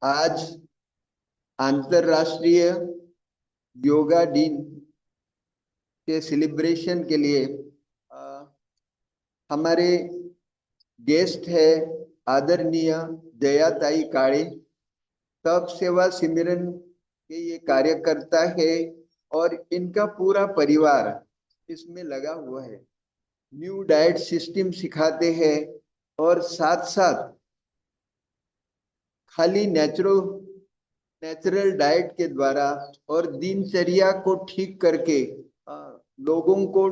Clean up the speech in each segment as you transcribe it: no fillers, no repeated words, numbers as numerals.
आज अंतरराष्ट्रीय योगा दिन के सेलिब्रेशन के लिए हमारे गेस्ट है आदरणीय जयाताई काळे। तप सेवा सिमरन के ये कार्यकर्ता है और इनका पूरा परिवार इसमें लगा हुआ है। न्यू डाइट सिस्टम सिखाते हैं और साथ साथ खाली नेचुरल डाइट के द्वारा और दिनचर्या को ठीक करके लोगों को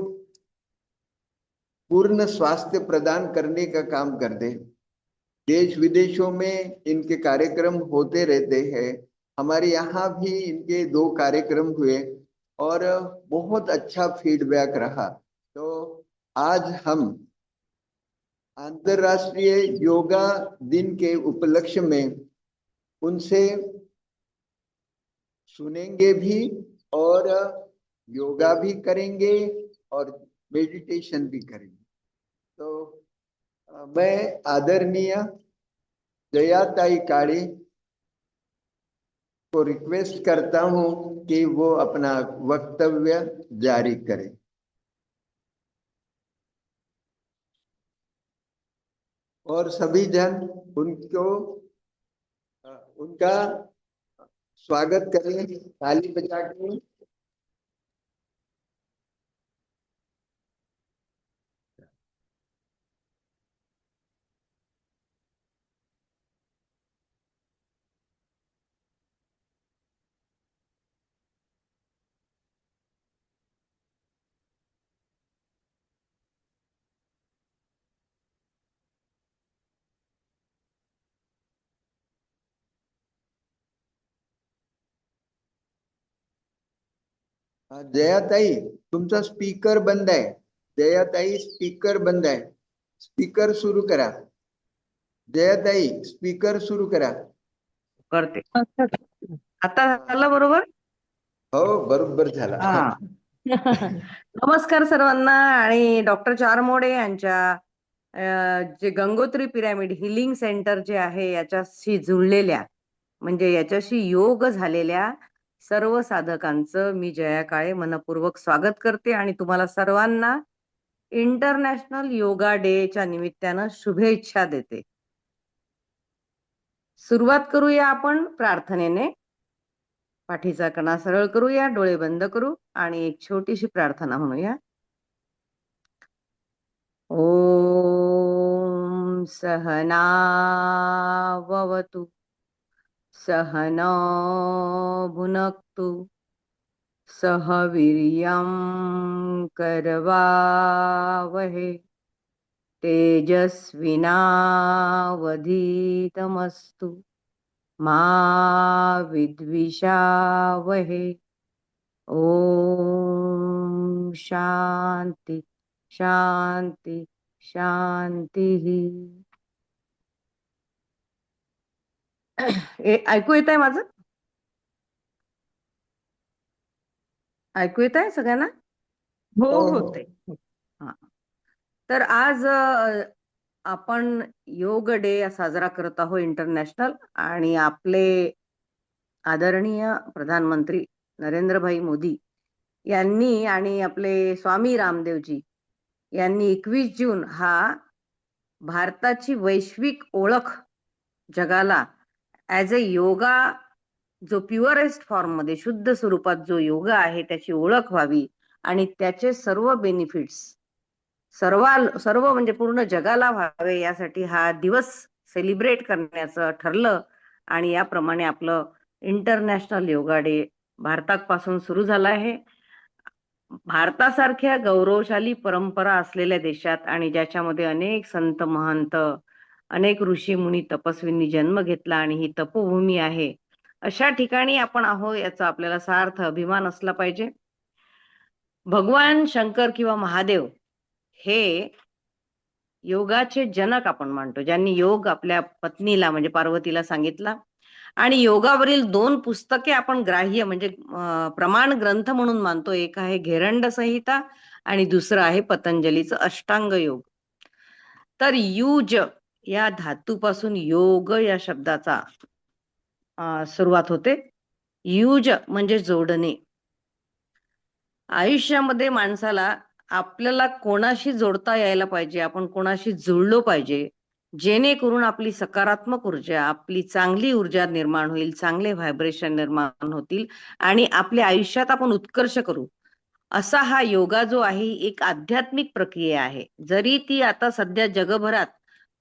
पूर्ण स्वास्थ्य प्रदान करने का काम करते हैं। देश विदेशों में इनके कार्यक्रम होते रहते हैं। हमारे यहाँ भी इनके 2 कार्यक्रम हुए और बहुत अच्छा फीडबैक रहा। तो आज हम अंतरराष्ट्रीय योगा दिन के उपलक्ष्य में उनसे सुनेंगे भी और योगा भी करेंगे और मेडिटेशन भी करेंगे। तो मैं आदरणीय जयाताई काळे को रिक्वेस्ट करता हूं कि वो अपना वक्तव्य जारी करें। और सभी जन उनका स्वागत करें ताली बजा के। जयाताई तुमचा स्पीकर बंद आहे। जयाताई स्पीकर बंद आहे, स्पीकर सुरू करा। जयाताई स्पीकर सुरू करा। करते आता झालं बरोबर? हो बरोबर झाला। नमस्कार सर्वांना। आणि डॉक्टर चारमोडे यांच्या जे गंगोत्री पिरॅमिड हिलिंग सेंटर जे आहे याच्याशी जुळलेल्या म्हणजे याच्याशी योग झालेल्या सर्व साधकांचं मी जया काळे मनपूर्वक स्वागत करते आणि तुम्हाला सर्वांना इंटरनॅशनल योगा डे च्या निमित्तानं शुभेच्छा देते। सुरुवात करूया आपण प्रार्थनेने। पाठीचा कणा सरळ करूया, डोळे बंद करू आणि एक छोटीशी प्रार्थना म्हणूया। ओम सहना भवतु सहनौ भुनक्तु सह वीर्यं करवावहे तेजस्विनावधीतमस्तु मा विद्विषावहे। ओम शांति शांति शांति। ऐकू येत आहे माझं? ऐकू येत आहे सगळ्यांना? हो होते। तर आज आपण योग डे साजरा करत आहोत इंटरनॅशनल। आणि आपले आदरणीय प्रधानमंत्री नरेंद्रभाई मोदी यांनी आणि आपले स्वामी रामदेवजी यांनी 21 जून हा भारताची वैश्विक ओळख जगाला ॲज अ योगा जो प्युअरेस्ट फॉर्म मध्ये शुद्ध स्वरूपात जो योगा आहे त्याची ओळख व्हावी आणि त्याचे सर्व बेनिफिट्स सर्व म्हणजे पूर्ण जगाला व्हावे यासाठी हा दिवस सेलिब्रेट करण्याचं ठरलं। आणि याप्रमाणे आपलं इंटरनॅशनल योगा डे भारतापासून सुरू झाला आहे। भारतासारख्या गौरवशाली परंपरा असलेल्या देशात आणि ज्याच्यामध्ये अनेक संत महंत अनेक ऋषी मुनी तपस्वींनी जन्म घेतला आणि ही तपोभूमी आहे, अशा ठिकाणी आपण आहो याचा आपल्याला सार्थ अभिमान असला पाहिजे। भगवान शंकर किंवा महादेव हे योगाचे जनक आपण मानतो, ज्यांनी योग आपल्या पत्नीला म्हणजे पार्वतीला सांगितला। आणि योगावरील 2 पुस्तके आपण ग्राह्य म्हणजे प्रमाण ग्रंथ म्हणून मानतो। एक आहे घेरंड संहिता आणि दुसरं आहे पतंजलीचं अष्टांग योग। तर युज या धातूपासून योग या शब्दाचा सुरुवात होते. युज म्हणजे जोडणे. आयुष्यामध्ये माणसाला आपल्याला कोणाशी जोडता यायला पाहिजे, आपण कोणाशी जुळलो पाहिजे, जेणेकरून आपली सकारात्मक ऊर्जा, आपली चांगली ऊर्जा निर्माण होईल, चांगले व्हायब्रेशन निर्माण होतील आणि आपल्या आयुष्यात आपण उत्कर्ष करू. असा हा योगा जो आहे ही एक आध्यात्मिक प्रक्रिया आहे. जरी ती आता सध्या जगभरात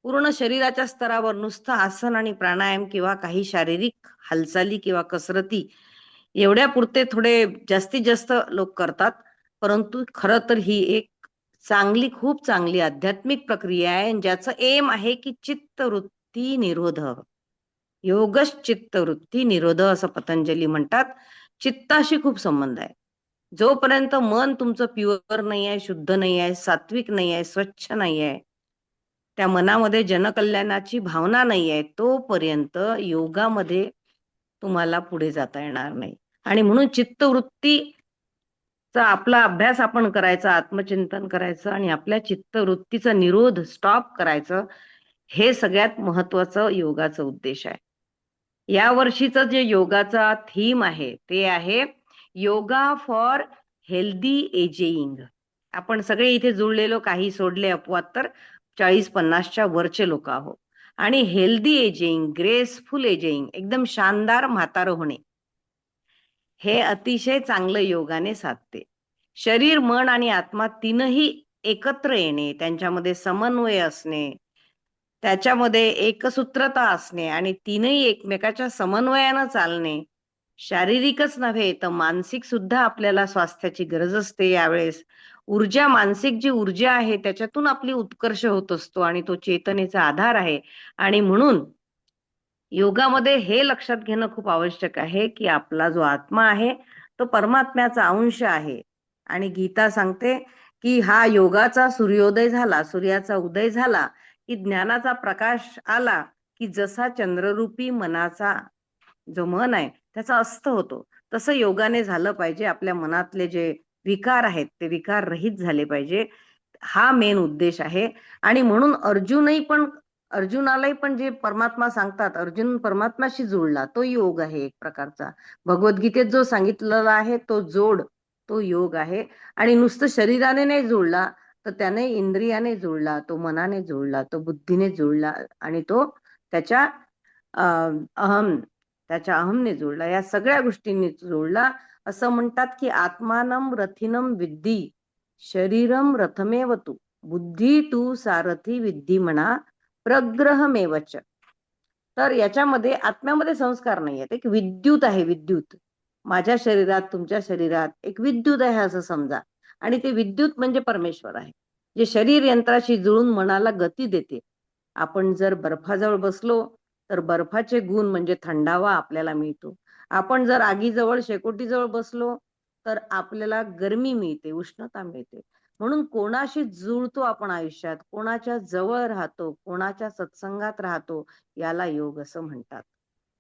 पूर्ण शरीराच्या स्तरावर नुसतं आसन आणि प्राणायाम किंवा काही शारीरिक हालचाली किंवा कसरती एवढ्या पुरते थोडे जास्तीत जास्त लोक करतात. परंतु खरं तर ही एक खूप चांगली आध्यात्मिक प्रक्रिया आहे आणि ज्याचं एम आहे की चित्तवृत्ती निरोध. योगश चित्तवृत्ती निरोध असं पतंजली म्हणतात. चित्ताशी खूप संबंध आहे. जोपर्यंत मन तुमचं प्युअर नाही आहे, शुद्ध नाही आहे, सात्विक नाही आहे, स्वच्छ नाही आहे, त्या मनामध्ये जनकल्याणाची भावना नाही आहे, तोपर्यंत योगामध्ये तुम्हाला पुढे जाता येणार नाही. आणि म्हणून चित्तवृत्तीचा आपला अभ्यास आपण करायचा, आत्मचिंतन करायचं आणि आपल्या चित्तवृत्तीचा निरोध स्टॉप करायचं. हे सगळ्यात महत्वाचं योगाचं उद्देश आहे. या वर्षीचं जे योगाचा थीम आहे ते आहे योगा फॉर हेल्दी एजिंग. आपण सगळे इथे जुळलेलो, काही सोडले अपवाद तर 40-50च्या वरचे लोक आहोत. आणि हेल्दी एजिंग, ग्रेसफुल एजिंग, एकदम शानदार म्हातारं होणे, हे अतिशय चांगलं योगाने साधते. शरीर, मन आणि आत्मा तीनही एकत्र येणे, त्यांच्यामध्ये समन्वय असणे, त्याच्यामध्ये एकसूत्रता असणे आणि तीनही एकमेकाच्या समन्वयानं चालणे. शारीरिकच नव्हे तर मानसिक सुद्धा आपल्याला स्वास्थ्याची गरज असते यावेळेस. मानसिक जी ऊर्जा आहे त्याच्यातून आपली उत्कर्ष होत असतो आणि तो चेतनेचा आधार आहे. आणि म्हणून योगामध्ये हे लक्षात घेणं खूप आवश्यक आहे की आपला जो आत्मा आहे तो परमात्म्याचा अंश आहे. आणि गीता सांगते की हा योगाचा सूर्योदय झाला, सूर्याचा उदय झाला की ज्ञानाचा प्रकाश आला की जसा चंद्ररूपी मनाचा जो मन आहे त्याचा अस्त होतो, तसं योगाने झालं पाहिजे. आपल्या मनातले जे विकार आहेत ते विकार रहित झाले पाहिजे. हा मेन उद्देश आहे. आणि म्हणून अर्जुनालाही पण जे परमात्मा सांगतात, अर्जुन परमात्म्याशी जुळला, तो योग आहे एक प्रकारचा. भगवद्गीतेत जो सांगितलेला आहे तो योग आहे. आणि नुसतं शरीराने नाही जुळला तर त्याने इंद्रियाने जुळला, तो मनाने जुळला, तो बुद्धीने जुळला आणि तो त्याच्या अहम त्याच्या अहमने जुळला, या सगळ्या गोष्टींनी जुळला. असं म्हणतात की आत्मानम रथिनम विद्धी शरीरम रथमेव तू बुद्धी तू सारथी विद्धी म्हणा प्रग्रहमेवच. तर याच्यामध्ये आत्म्यामध्ये संस्कार नाही आहेत, एक विद्युत आहे, विद्युत. माझ्या शरीरात, तुमच्या शरीरात एक विद्युत आहे असं समजा. आणि ते विद्युत म्हणजे परमेश्वर आहे, जे शरीर यंत्राशी जुळून मनाला गती देते. आपण जर बर्फाजवळ बसलो तर बर्फाचे गुण म्हणजे थंडावा आपल्याला मिळतो. आपण जर आगीजवळ, शेकोटीजवळ बसलो तर आपल्याला गरमी मिळते, उष्णता मिळते. म्हणून कोणाशी जुळतो आपण आयुष्यात, कोणाच्या जवळ राहतो, कोणाच्या सत्संगात राहतो, याला योग असं म्हणतात.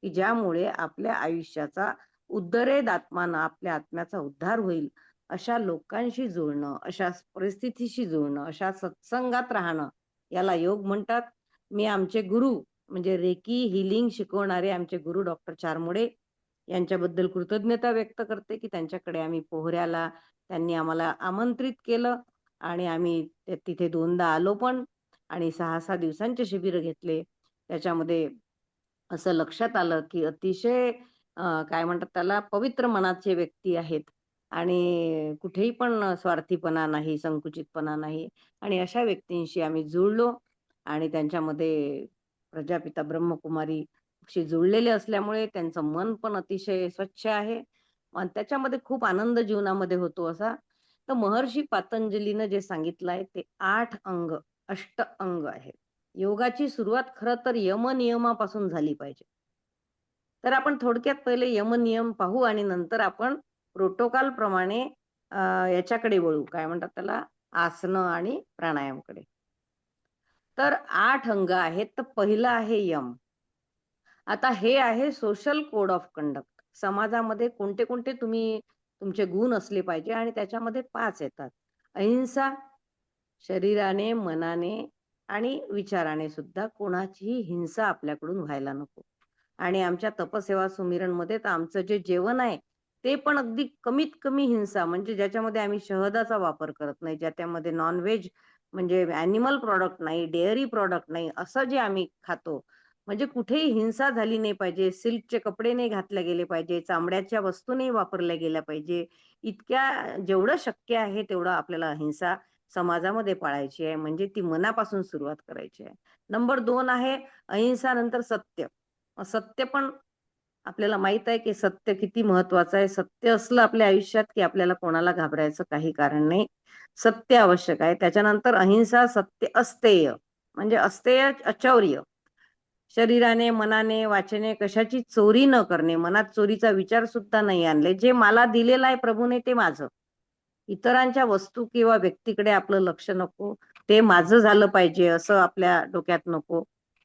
की ज्यामुळे आपल्या आयुष्याचा उद्धरेद आत्मानं, आपल्या आत्म्याचा उद्धार होईल, अशा लोकांशी जुळणं, अशा परिस्थितीशी जुळणं, अशा सत्संगात राहणं, याला योग म्हणतात. मी आमचे गुरु म्हणजे रेकी हिलिंग शिकवणारे आमचे गुरु डॉक्टर चारमोडे यांच्याबद्दल कृतज्ञता व्यक्त करते की त्यांच्याकडे आम्ही पोहऱ्याला त्यांनी आम्हाला आमंत्रित केलं आणि आम्ही तिथे 2दा आलो पण. आणि 6-6 दिवसांचे शिबिर घेतले. त्याच्यामध्ये असं लक्षात आलं की अतिशय काय म्हणतात त्याला, पवित्र मनाचे व्यक्ती आहेत आणि कुठेही पण स्वार्थीपणा नाही, संकुचितपणा नाही. आणि अशा व्यक्तींशी आम्ही जुळलो आणि त्यांच्यामध्ये प्रजापिता ब्रह्मकुमारी शी जुळलेले असल्यामुळे त्यांचं मन पण अतिशय स्वच्छ आहे आणि त्याच्यामध्ये खूप आनंद जीवनामध्ये होतो असा. तर महर्षी पतंजलीनं जे सांगितलंय ते 8 अंग, अष्ट अंग आहे. योगाची सुरुवात खरं तर यमनियमापासून झाली पाहिजे. तर आपण थोडक्यात पहिले यमनियम पाहू आणि नंतर आपण प्रोटोकॉल प्रमाणे याच्याकडे वळू, काय म्हणतात त्याला, आसनं आणि प्राणायामकडे. तर 8 अंग आहेत. तर पहिलं आहे यम. आता हे आहे सोशल कोड ऑफ कंडक्ट. समाजामध्ये कोणते कोणते तुमचे गुण असले पाहिजे आणि त्याच्यामध्ये 5 येतात. अहिंसा, शरीराने, मनाने आणि विचाराने सुद्धा कोणाचीही हिंसा आपल्याकडून व्हायला नको. आणि आमच्या तपसेवा सुमिरणमध्ये तर आमचं जे जेवण आहे ते पण अगदी कमीत कमी हिंसा, म्हणजे ज्याच्यामध्ये आम्ही शहदाचा वापर करत नाही, ज्याच्यामध्ये नॉनव्हेज म्हणजे अॅनिमल प्रॉडक्ट नाही, डेअरी प्रॉडक्ट नाही, असं जे आम्ही खातो. म्हणजे कुठेही हिंसा झाली नाही पाहिजे, सिल्कचे कपडे नाही घातले गेले पाहिजे, चामड्याच्या वस्तू नाही वापरल्या गेल्या पाहिजे. इतक्या जेवढं शक्य आहे तेवढं आपल्याला अहिंसा समाजामध्ये पाळायची आहे, म्हणजे ती मनापासून सुरुवात करायची आहे. नंबर 2 आहे अहिंसा नंतर सत्य. सत्य पण आपल्याला माहित आहे की सत्य किती महत्वाचं आहे. सत्य असलं आपल्या आयुष्यात की आपल्याला कोणाला घाबरायचं काही कारण नाही. सत्य आवश्यक आहे. त्याच्यानंतर अहिंसा, सत्य, अस्तेय. म्हणजे अस्तेय अचौर्य. शरीराने, मनाने, वाचेने कशाची चोरी न करणे, मनात चोरीचा विचार सुद्धा नाही आणले. जे मला दिलेलं आहे प्रभूने ते माझं. इतरांच्या वस्तू किंवा व्यक्तीकडे आपलं लक्ष नको. ते माझं झालं पाहिजे असं आपल्या डोक्यात नको.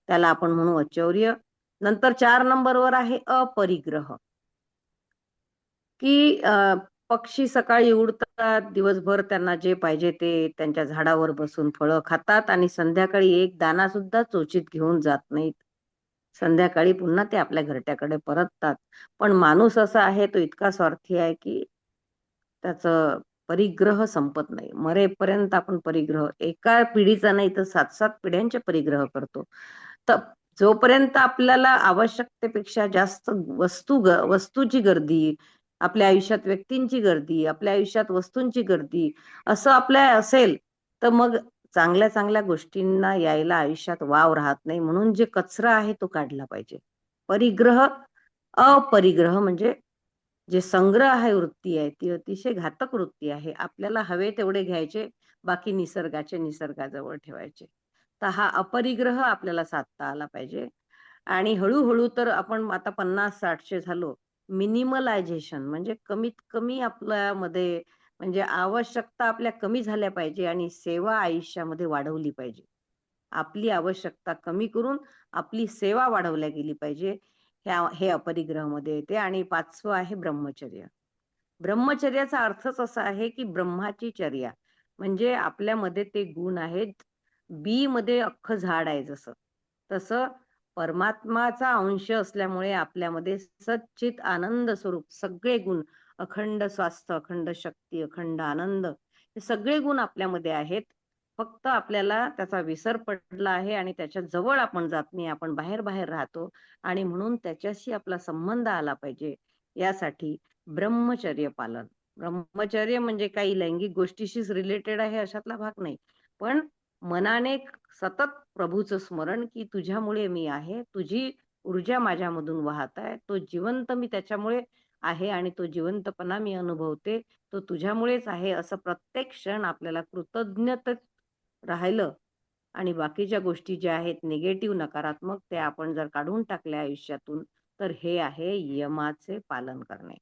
त्याला आपण म्हणू अचौर्य. नंतर 4 नंबरवर आहे अपरिग्रह. की पक्षी सकाळी उडतात, दिवसभर त्यांना जे पाहिजे ते त्यांच्या झाडावर बसून फळं खातात आणि संध्याकाळी एक दाणा सुद्धा चोचीत घेऊन जात नाहीत. संध्याकाळी पुन्हा ते आपल्या घरट्याकडे परततात. पण माणूस असा आहे, तो इतका स्वार्थी आहे की त्याचं परिग्रह संपत नाही. मरेपर्यंत आपण परिग्रह एका पिढीचा नाही तर 7-7 पिढ्यांचे परिग्रह करतो. तर जोपर्यंत आपल्याला आवश्यकतेपेक्षा जास्त वस्तूची गर्दी, आपल्या आयुष्यात व्यक्तींची गर्दी, आपल्या आयुष्यात वस्तूंची गर्दी असं आपल्या असेल, तर मग चांगल्या चांगल्या गोष्टींना यायला आयुष्यात वाव राहत नाही. म्हणून जे कचरा आहे तो काढला पाहिजे. परिग्रह, अपरिग्रह म्हणजे जे संग्रह आहे वृत्ती आहे ती अतिशय घातक वृत्ती आहे. आपल्याला हवे तेवढे घ्यायचे, बाकी निसर्गाचे निसर्गाजवळ ठेवायचे. तर हा अपरिग्रह आपल्याला साधता आला पाहिजे. आणि हळूहळू तर आपण आता 50-60चे झालो. मिनिमलायझेशन म्हणजे कमीत कमी आपल्यामध्ये म्हणजे आवश्यकता आपल्या कमी झाल्या पाहिजे आणि सेवा आयुष्यामध्ये वाढवली पाहिजे. आपली आवश्यकता कमी करून आपली सेवा वाढवल्या गेली पाहिजे. हे अपरिग्रहमध्ये येते. आणि 5वं आहे ब्रह्मचर्य. ब्रह्मचर्याचा अर्थच असा आहे की ब्रह्माची चर्या. म्हणजे आपल्यामध्ये ते गुण आहेत. बी मध्ये अख्खं झाड आहे जसं. तसं परमात्माचा अंश असल्यामुळे आपल्यामध्ये सच्चित आनंद स्वरूप सगळे गुण, अखंड स्वास्थ्य, अखंड शक्ती, अखंड आनंद, हे सगळे गुण आपल्यामध्ये आहेत. फक्त आपल्याला त्याचा विसर पडला आहे आणि त्याच्या जवळ आपण जात नाही. आपण बाहेर बाहेर राहतो आणि म्हणून त्याच्याशी आपला संबंध आला पाहिजे. यासाठी ब्रह्मचर्य पालन. ब्रह्मचर्य म्हणजे काही लैंगिक गोष्टीशीच रिलेटेड आहे अशातला भाग नाही. पण मनाने सतत प्रभूचं स्मरण की तुझ्यामुळे मी आहे, तुझी ऊर्जा माझ्यामधून वाहत आहे, तो जिवंत मी त्याच्यामुळे आहे आणि तो जिवंतपणा मी अनुभवते, तो तुझ्यामुळेच आहे असं प्रत्येक क्षण आपल्याला कृतज्ञतेत राहिलं आणि बाकीच्या गोष्टी ज्या आहेत निगेटिव्ह, नकारात्मक, ते आपण जर काढून टाकल्या आयुष्यातून, तर हे आहे यमाचे पालन करणे.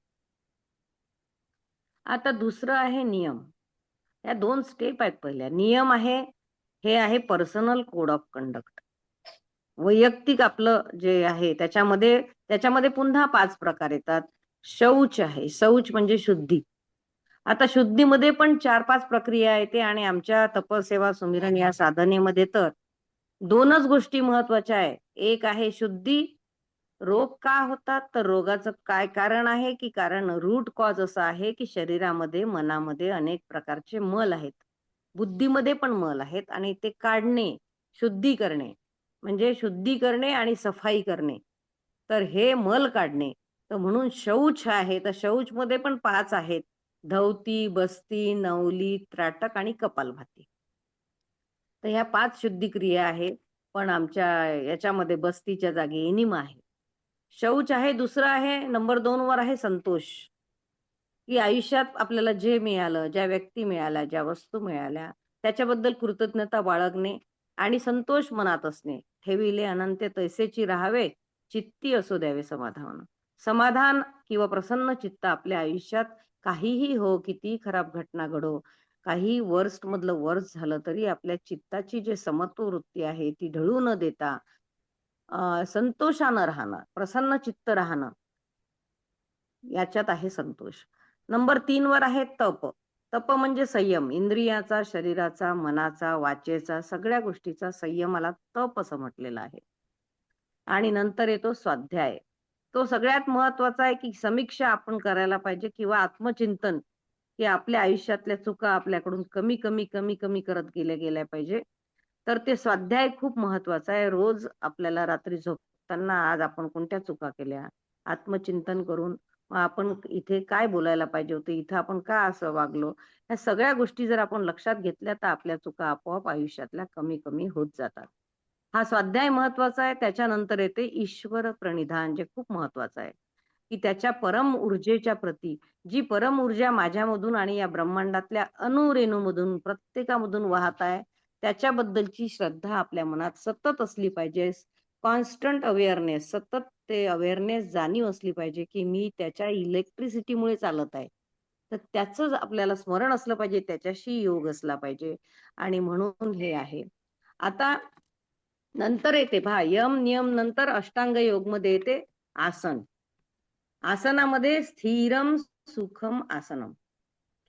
आता दुसरं आहे नियम. या 2 स्टेप आहेत पहिल्या. नियम आहे, हे आहे पर्सनल कोड ऑफ कंडक्ट. वैयक्तिक आपलं जे आहे त्याच्यामध्ये पुन्हा 5 प्रकार येतात. शौच आहे. शौच म्हणजे शुद्धी. आता शुद्धीमध्ये पण 4-5 प्रक्रिया येते आणि आमच्या तपसेवा सुमिरन या साधनेमध्ये तर 2च गोष्टी महत्वाच्या आहे. एक आहे शुद्धी. रोग का होतात? तर रोगाचं काय कारण आहे की कारण रूट कॉज असं आहे की शरीरामध्ये, मनामध्ये अनेक प्रकारचे मल आहेत. बुद्धीमध्ये पण मल आहेत आणि ते काढणे, शुद्धी करणे म्हणजे शुद्धी करणे आणि सफाई करणे. तर हे मल काढणे. तर म्हणून शौच आहे. तर शौचमध्ये पण 5 आहेत. धौती, बस्ती, नवली, त्राटक आणि कपालभाती. तर ह्या 5 शुद्धी क्रिया आहेत. पण आमच्या याच्यामध्ये बस्तीच्या जागी एनिमा आहे. शौच आहे. दुसरं आहे नंबर 2 वर आहे संतोष. की आयुष्यात आपल्याला जे मिळालं, ज्या व्यक्ती मिळाल्या, ज्या वस्तू मिळाल्या, त्याच्याबद्दल कृतज्ञता बाळगणे आणि संतोष मनात असणे. ठेविले अनंत तैसेची राहावे, चित्ती असो द्यावे समाधान. समाधान किंवा प्रसन्न चित्त आपल्या आयुष्यात काहीही हो, कितीही खराब घटना घडो, काही वर्स्ट मधलं वर्स्ट झालं तरी आपल्या चित्ताची जी समत्व वृत्ती आहे ती ढळू न देता संतोषानं राहणं, प्रसन्न चित्त राहणं, याच्यात आहे संतोष. नंबर 3 वर आहे तप. तप म्हणजे संयम. इंद्रियाचा, शरीराचा, मनाचा, वाचेचा, सगळ्या गोष्टीचा संयमाला तप असं म्हटलेलं आहे. आणि नंतर येतो स्वाध्याय. तो सगळ्यात महत्वाचा आहे की समीक्षा आपण करायला पाहिजे किंवा आत्मचिंतन, की आपल्या आयुष्यातल्या चुका आपल्याकडून कमी कमी कमी कमी करत गेल्या पाहिजे. तर ते स्वाध्याय खूप महत्वाचा आहे. रोज आपल्याला रात्री झोपताना आज आपण कोणत्या चुका केल्या, आत्मचिंतन करून मग आपण इथे काय बोलायला पाहिजे होतं, इथं आपण का असं वागलो, ह्या सगळ्या गोष्टी जर आपण लक्षात घेतल्या तर आपल्या चुका आपोआप आयुष्यातल्या कमी कमी होत जातात. हा स्वाध्याय महत्वाचा आहे. त्याच्यानंतर येते ईश्वर प्रणिधान, जे खूप महत्वाचं आहे, की त्याच्या परम ऊर्जेच्या प्रती, जी परम ऊर्जा माझ्यामधून आणि या ब्रह्मांडातल्या अणुरेणूमधून प्रत्येकामधून वाहत आहे, त्याच्याबद्दलची श्रद्धा आपल्या मनात सतत असली पाहिजे. कॉन्स्टंट अवेअरनेस, सतत ते अवेअरनेस जाणीव असली पाहिजे, की मी त्याच्या इलेक्ट्रिसिटीमुळे चालत आहे. तर त्याचं आपल्याला स्मरण असलं पाहिजे, त्याच्याशी योग असला पाहिजे आणि म्हणून हे आहे. आता नंतर येते पहा यम नियम, नंतर अष्टांग योग मध्ये येते आसन. आसनामध्ये स्थिरम सुखम आसनम,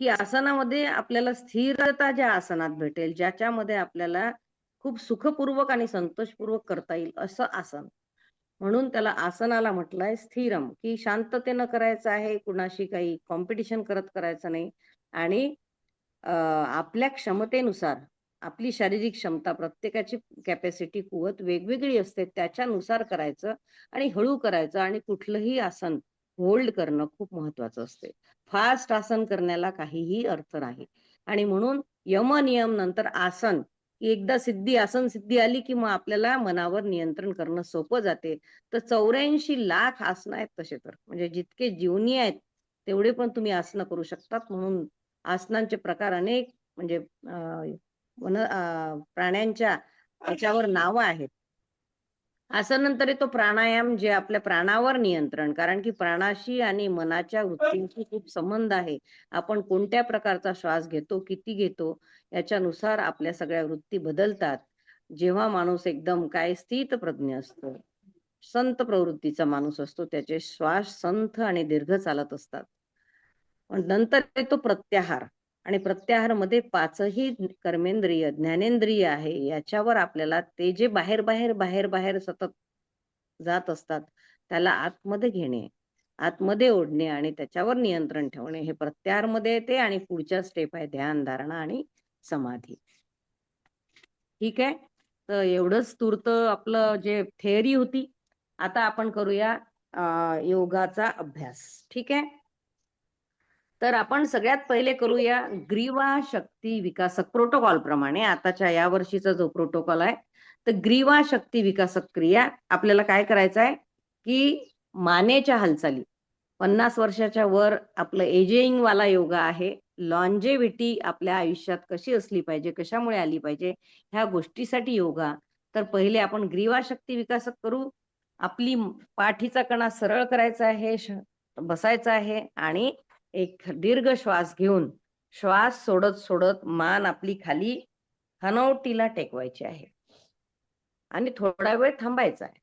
की आसनामध्ये आपल्याला स्थिरता ज्या आसनात भेटेल, ज्याच्यामध्ये आपल्याला खूप सुखपूर्वक आणि संतोषपूर्वक करता येईल असं आसन. म्हणून त्याला आसनाला म्हटलंय स्थिरम, की शांततेनं करायचं आहे, कुणाशी काही कॉम्पिटिशन करत करायचं नाही आणि आपल्या क्षमतेनुसार, आपली शारीरिक क्षमता, प्रत्येकाची कॅपॅसिटी कुवत वेगवेगळी असते, त्याच्यानुसार करायचं आणि हळू करायचं आणि कुठलंही आसन होल्ड करणं खूप महत्वाचं असते. फास्ट आसन करण्याला काहीही अर्थ नाही आणि म्हणून यम नियम नंतर आसन, की एकदा सिद्धी, आसन सिद्धी आली की मग आपल्याला मनावर नियंत्रण करणं सोपं जाते. तर 84 लाख आसनं आहेत तसे तर, म्हणजे जितके जीवनी आहेत तेवढे पण तुम्ही आसनं करू शकतात. म्हणून आसनांचे प्रकार अनेक, म्हणजे प्राण्यांच्या त्याच्यावर नावं आहेत. असं नंतर येतो प्राणायाम, जे आपल्या प्राणावर नियंत्रण, कारण की प्राणाशी आणि मनाच्या वृत्तींशी खूप संबंध आहे. आपण कोणत्या प्रकारचा श्वास घेतो, किती घेतो, याच्यानुसार आपल्या सगळ्या वृत्ती बदलतात. जेव्हा माणूस एकदम काय स्थितप्रज्ञ असतो, संत प्रवृत्तीचा माणूस असतो, त्याचे श्वास संथ आणि दीर्घ चालत असतात. पण नंतर येतो प्रत्याहार आणि प्रत्याहारमध्ये पाचही कर्मेंद्रिय, ज्ञानेंद्रिय आहे. याच्यावर आपल्याला ते जे बाहेर, बाहेर, बाहेर, बाहेर सतत जात असतात, त्याला आतमध्ये घेणे, आतमध्ये ओढणे आणि त्याच्यावर नियंत्रण ठेवणे, हे प्रत्याहारमध्ये येते आणि पुढच्या स्टेप आहे ध्यान, धारणा आणि समाधी. ठीक आहे. तर एवढंच तूर्त आपलं जे थेअरी होती. आता आपण करूया योगाचा अभ्यास. ठीक आहे. तर आपण सगळ्यात पहिले करूया ग्रीवा शक्ती विकासक प्रोटोकॉल प्रमाणे, आताच्या या वर्षीचा जो प्रोटोकॉल आहे. तर ग्रीवा शक्ती विकासक क्रिया आपल्याला काय करायचं आहे, की मानेच्या हालचाली, 50 वर्षाच्या वर आपलं एजिंग वाला योगा आहे. लॉन्जेव्हिटी आपल्या आयुष्यात कशी असली पाहिजे, कशामुळे आली पाहिजे, ह्या गोष्टीसाठी योगा. तर पहिले आपण ग्रीवा शक्ती विकासक करू. आपली पाठीचा कणा सरळ करायचा आहे, बसायचा आहे आणि एक दीर्घ श्वास घेऊन, श्वास सोडत सोडत मान आपली खाली हनवटीला टेकवायची आहे आणि थोडा वेळ थांबायचा आहे.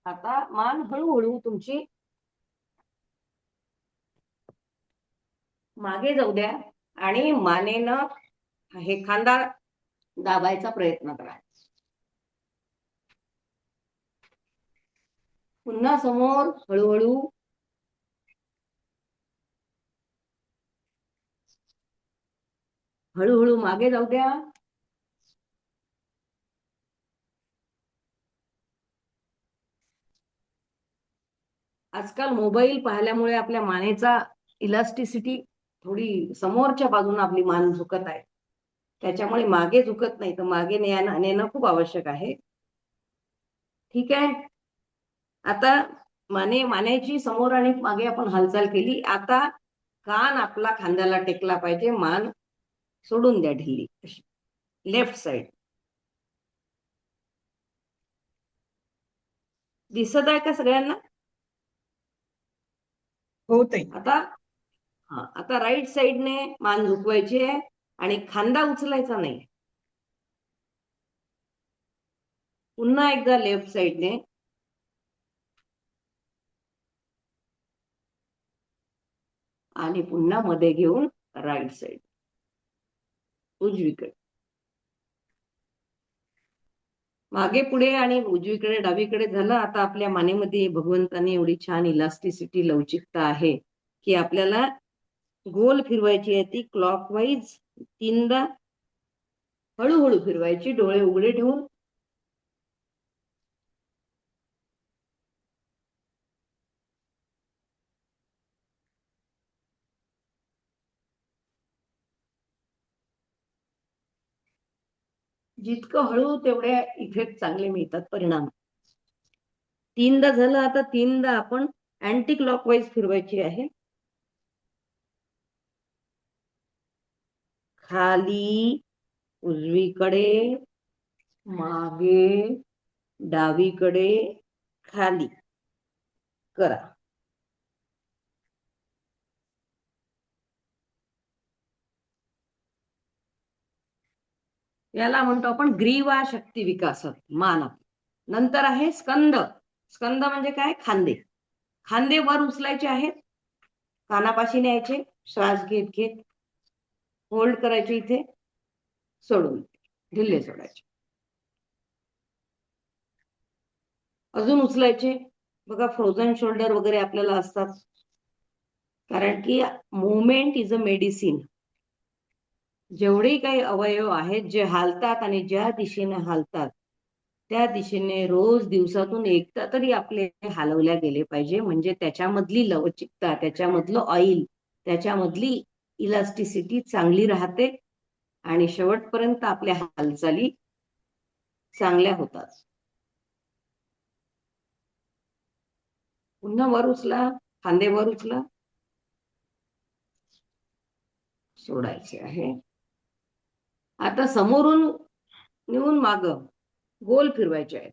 आता मान हळूहळू तुमची मागे जाऊ द्या आणि मानेनं हे खांदा दाबायचा प्रयत्न करा. पुन्हा समोर हळूहळू. हळूहळू मागे जाऊ द्या. आजकाल मोबाईल पाहिल्यामुळे आपल्या मानेचा इलास्टिसिटी थोडी समोरच्या बाजूने आपली मान झुकत आहे, त्याच्यामुळे मागे झुकत नाही, तर मागे नेणं खूप आवश्यक आहे. ठीक आहे. आता मानेची समोर आणि मागे आपण हालचाल केली. आता कान आपला खांद्याला टेकला पाहिजे, मान सोडून द्या ढिल्ली. लेफ्ट साइड दिसत आहे का सगळ्यांना? हो ताई. आता राईट साइडने मान झुकवायची आहे आणि खांदा उचलायचा नाही. पुन्हा एकदा लेफ्ट साइडने. आणि पुन्हा मध्ये घेऊन राईट साइड, उजवीकडे. मागे पुढे आणि उजवीकडे डावीकडे झालं. आता आपल्या मानेमध्ये भगवंताने एवढी छान इलास्टिसिटी, लवचिकता आहे की आपल्याला गोल फिरवायची आहे ती क्लॉकवाईज 3दा हळूहळू फिरवायची, डोळे उघडे ठेवून. जितकं हळू तेवढे इफेक्ट चांगले मिळतात, परिणाम. 3दा झालं. आता 3दा आपण अँटी क्लॉकवाईज फिरवायची आहे. खाली, उजवीकडे, मागे, डावीकडे, खाली करा. याला म्हणतो आपण ग्रीवा शक्ती विकास मान. नंतर आहे स्कंद. स्कंद म्हणजे काय? खांदे. खांदे वर उचलायचे आहेत, कानापाशी न्यायचे, श्वास घेत घेत होल्ड करायचे, इथे सोडून ढिल्ले सोडायचे. अजून उचलायचे. बघा, फ्रोझन शोल्डर वगैरे आपल्याला असतात, कारण की मुवमेंट इज अ मेडिसिन. जेवढे काही अवयव आहेत जे हालतात आणि ज्या दिशेने हालतात त्या दिशेने रोज दिवसातून एकदा तरी आपले हलवल्या गेले पाहिजे. म्हणजे त्याच्यामधली लवचिकता, त्याच्यामधलं ऑइल, त्याच्यामधली इलास्टिसिटी चांगली राहते आणि शेवटपर्यंत आपल्या हालचाली चांगल्या होतात. पुन्हा वर उचला, खांदे वर उचला, सोडायचे आहे. आता समोरून नेऊन माग गोल फिरवायचे आहेत.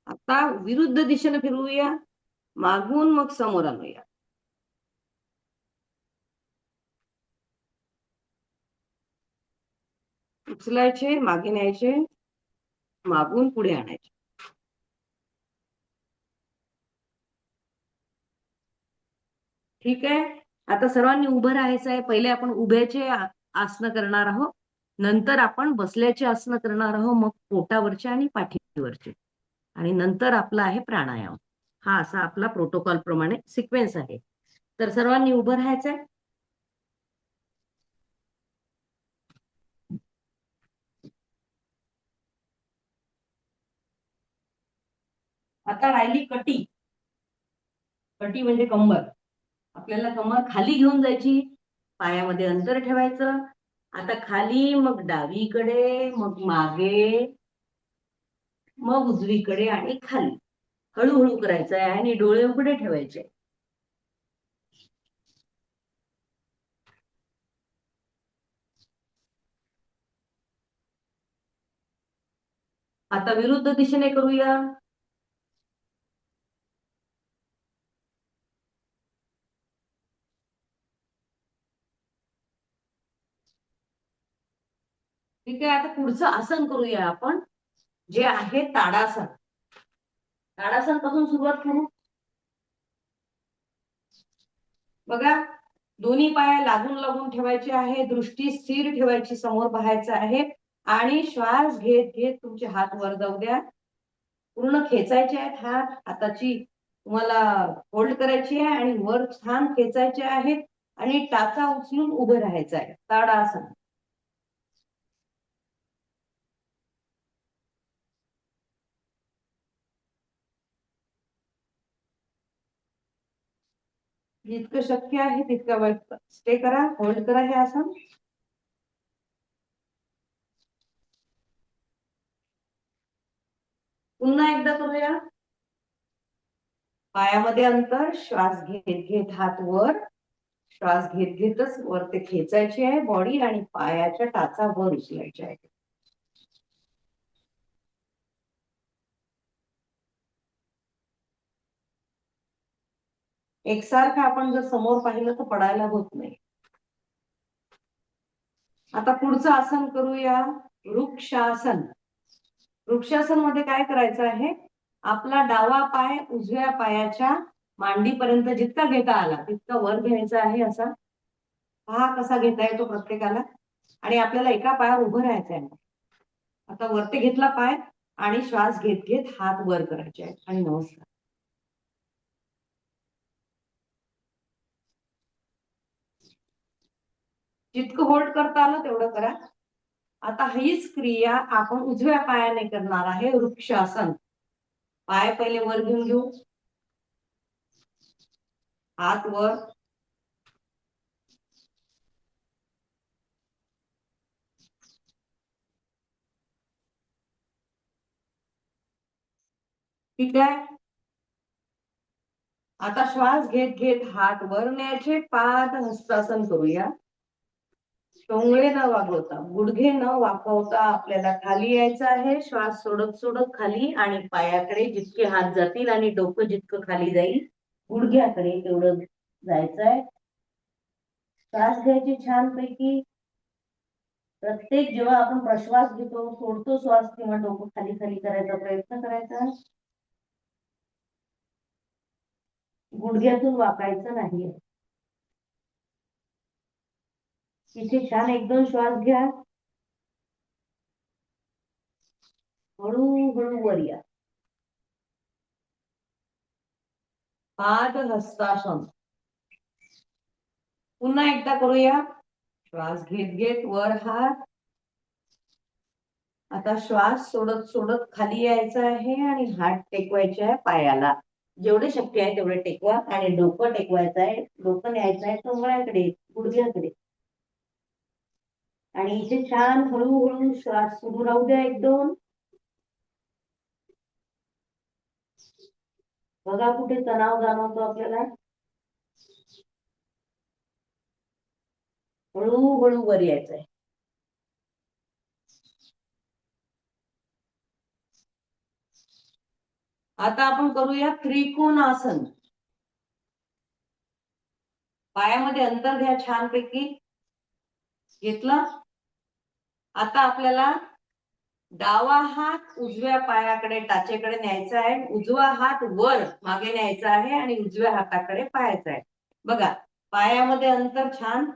आता विरुद्ध दिशेने फिरवूया, मागून मग समोर आणूया. उचलायचे, मागे न्यायचे, मागून पुढे आणायचे. ठीक आहे. आता सर्वांनी उभं राहायचं आहे. पहिले आपण उभ्याचे आसन करणार आहोत, नंतर आपण बसल्याचे आसन करणार आहोत, मग पोटावरचे आणि पाठीवरचे, आणि नंतर आपला आहे प्राणायाम. हा असा आपला प्रोटोकॉल प्रमाणे सिक्वेन्स आहे. तर सर्वांनी उभं राहायचंय. आता राहिली कटी. कटी म्हणजे कंबर. आपल्याला कमर खाली घेऊन जायची, पायामध्ये अंतर ठेवायचं. आता खाली, मग डावीकडे, मग मागे, मग उजवीकडे आणि खाली. हळूहळू करायचं आहे आणि डोळे उघडे ठेवायचे. आता विरुद्ध दिशेने करूया. ठीक आहे. आता पुढचं आसन करूया आपण, जे आहे ताडासन. ताडासन पासून सुरुवात करू. बघा, दोन्ही पाय लागून लागून ठेवायचे आहे, दृष्टी स्थिर ठेवायची, समोर पाहायचं आहे आणि श्वास घेत घेत तुमचे हात वर जाऊ द्या. पूर्ण खेचायचे आहेत हात. हाताची तुम्हाला होल्ड करायची आहे आणि वर छान खेचायचे आहेत आणि टाचा उचलून उभं राहायचं आहे. ताडासन. जितकं शक्य आहे तितका वेळ स्टे करा, होल्ड करा हे आसन. पुन्हा एकदा करूया. पायामध्ये अंतर, श्वास घेत घेत हात वर, श्वास घेत घेतच वर ते खेचायची आहे बॉडी आणि पायाच्या टाचा वर उचलायच्या आहे. एकसारखं आपण जर समोर पाहिलं तर पडायला होत नाही. आता पुढचं आसन करूया, वृक्षासन. वृक्षासन मध्ये काय करायचं आहे, आपला डावा पाय उजव्या पायाच्या मांडीपर्यंत जितका घेता आला तितका वर घ्यायचा आहे. असा हा कसा घेता येतो प्रत्येकाला. आणि आपल्याला एका पायावर उभं राहायचं आहे. आता वरती घेतला पाय आणि श्वास घेत घेत हात वर करायचे आहेत आणि नमस्कार. जितकं होल्ड करता आलं तेवढं करा. आता हीच क्रिया आपण उजव्या पायाने करणार आहे, वृक्षासन. पाय पहिले वर घेऊन घेऊ, हात वर, ठीक आहे. आता श्वास घेत घेत हात वर न्यायचे, पाद हस्तासन करूया. टोंगळे न वागवता, गुडघे न वाकवता आपल्याला खाली यायचं आहे. श्वास सोडत सोडत खाली आणि पायाकडे जितके हात जातील आणि डोकं जितकं खाली जाईल गुडघ्याकडे तेवढं जायचं आहे. श्वास घ्यायची छानपैकी. प्रत्येक जेव्हा आपण प्रश्वास घेतो सोडतो श्वास किंवा डोकं खाली खाली करायचा प्रयत्न करायचा. गुडघ्यातून वाकायचं नाही. इथे छान एक दोन श्वास घ्या, हळूहळू वर या. पाद हस्तासन पुन्हा एकदा करूया. श्वास घेत घेत वर हात. आता श्वास सोडत सोडत खाली यायचा आहे आणि हात टेकवायचे आहे पायाला. जेवढे शक्य आहे तेवढे टेकवा आणि डोकं टेकवायचं आहे. डोकं न्यायचं आहे टोंगळ्याकडे, गुडघ्याकडे. आणि इथे छान हळूहळू श्वास सुरू राहू द्या. एक दोन. बघा कुठे तणाव जाणवतो आपल्याला. हळूहळू वर यायचंय. आता आपण करूया त्रिकोणासन. पायामध्ये अंतर घ्या छानपैकी. घेतलं. आता आपल्याला डावा हात उजव्या पायाकडे टाचेकडे न्यायचा आहे. उजवा हात वर मागे न्यायचा आहे आणि उजव्या हाताकडे पाहायचा आहे. बघा पायामध्ये अंतर छान.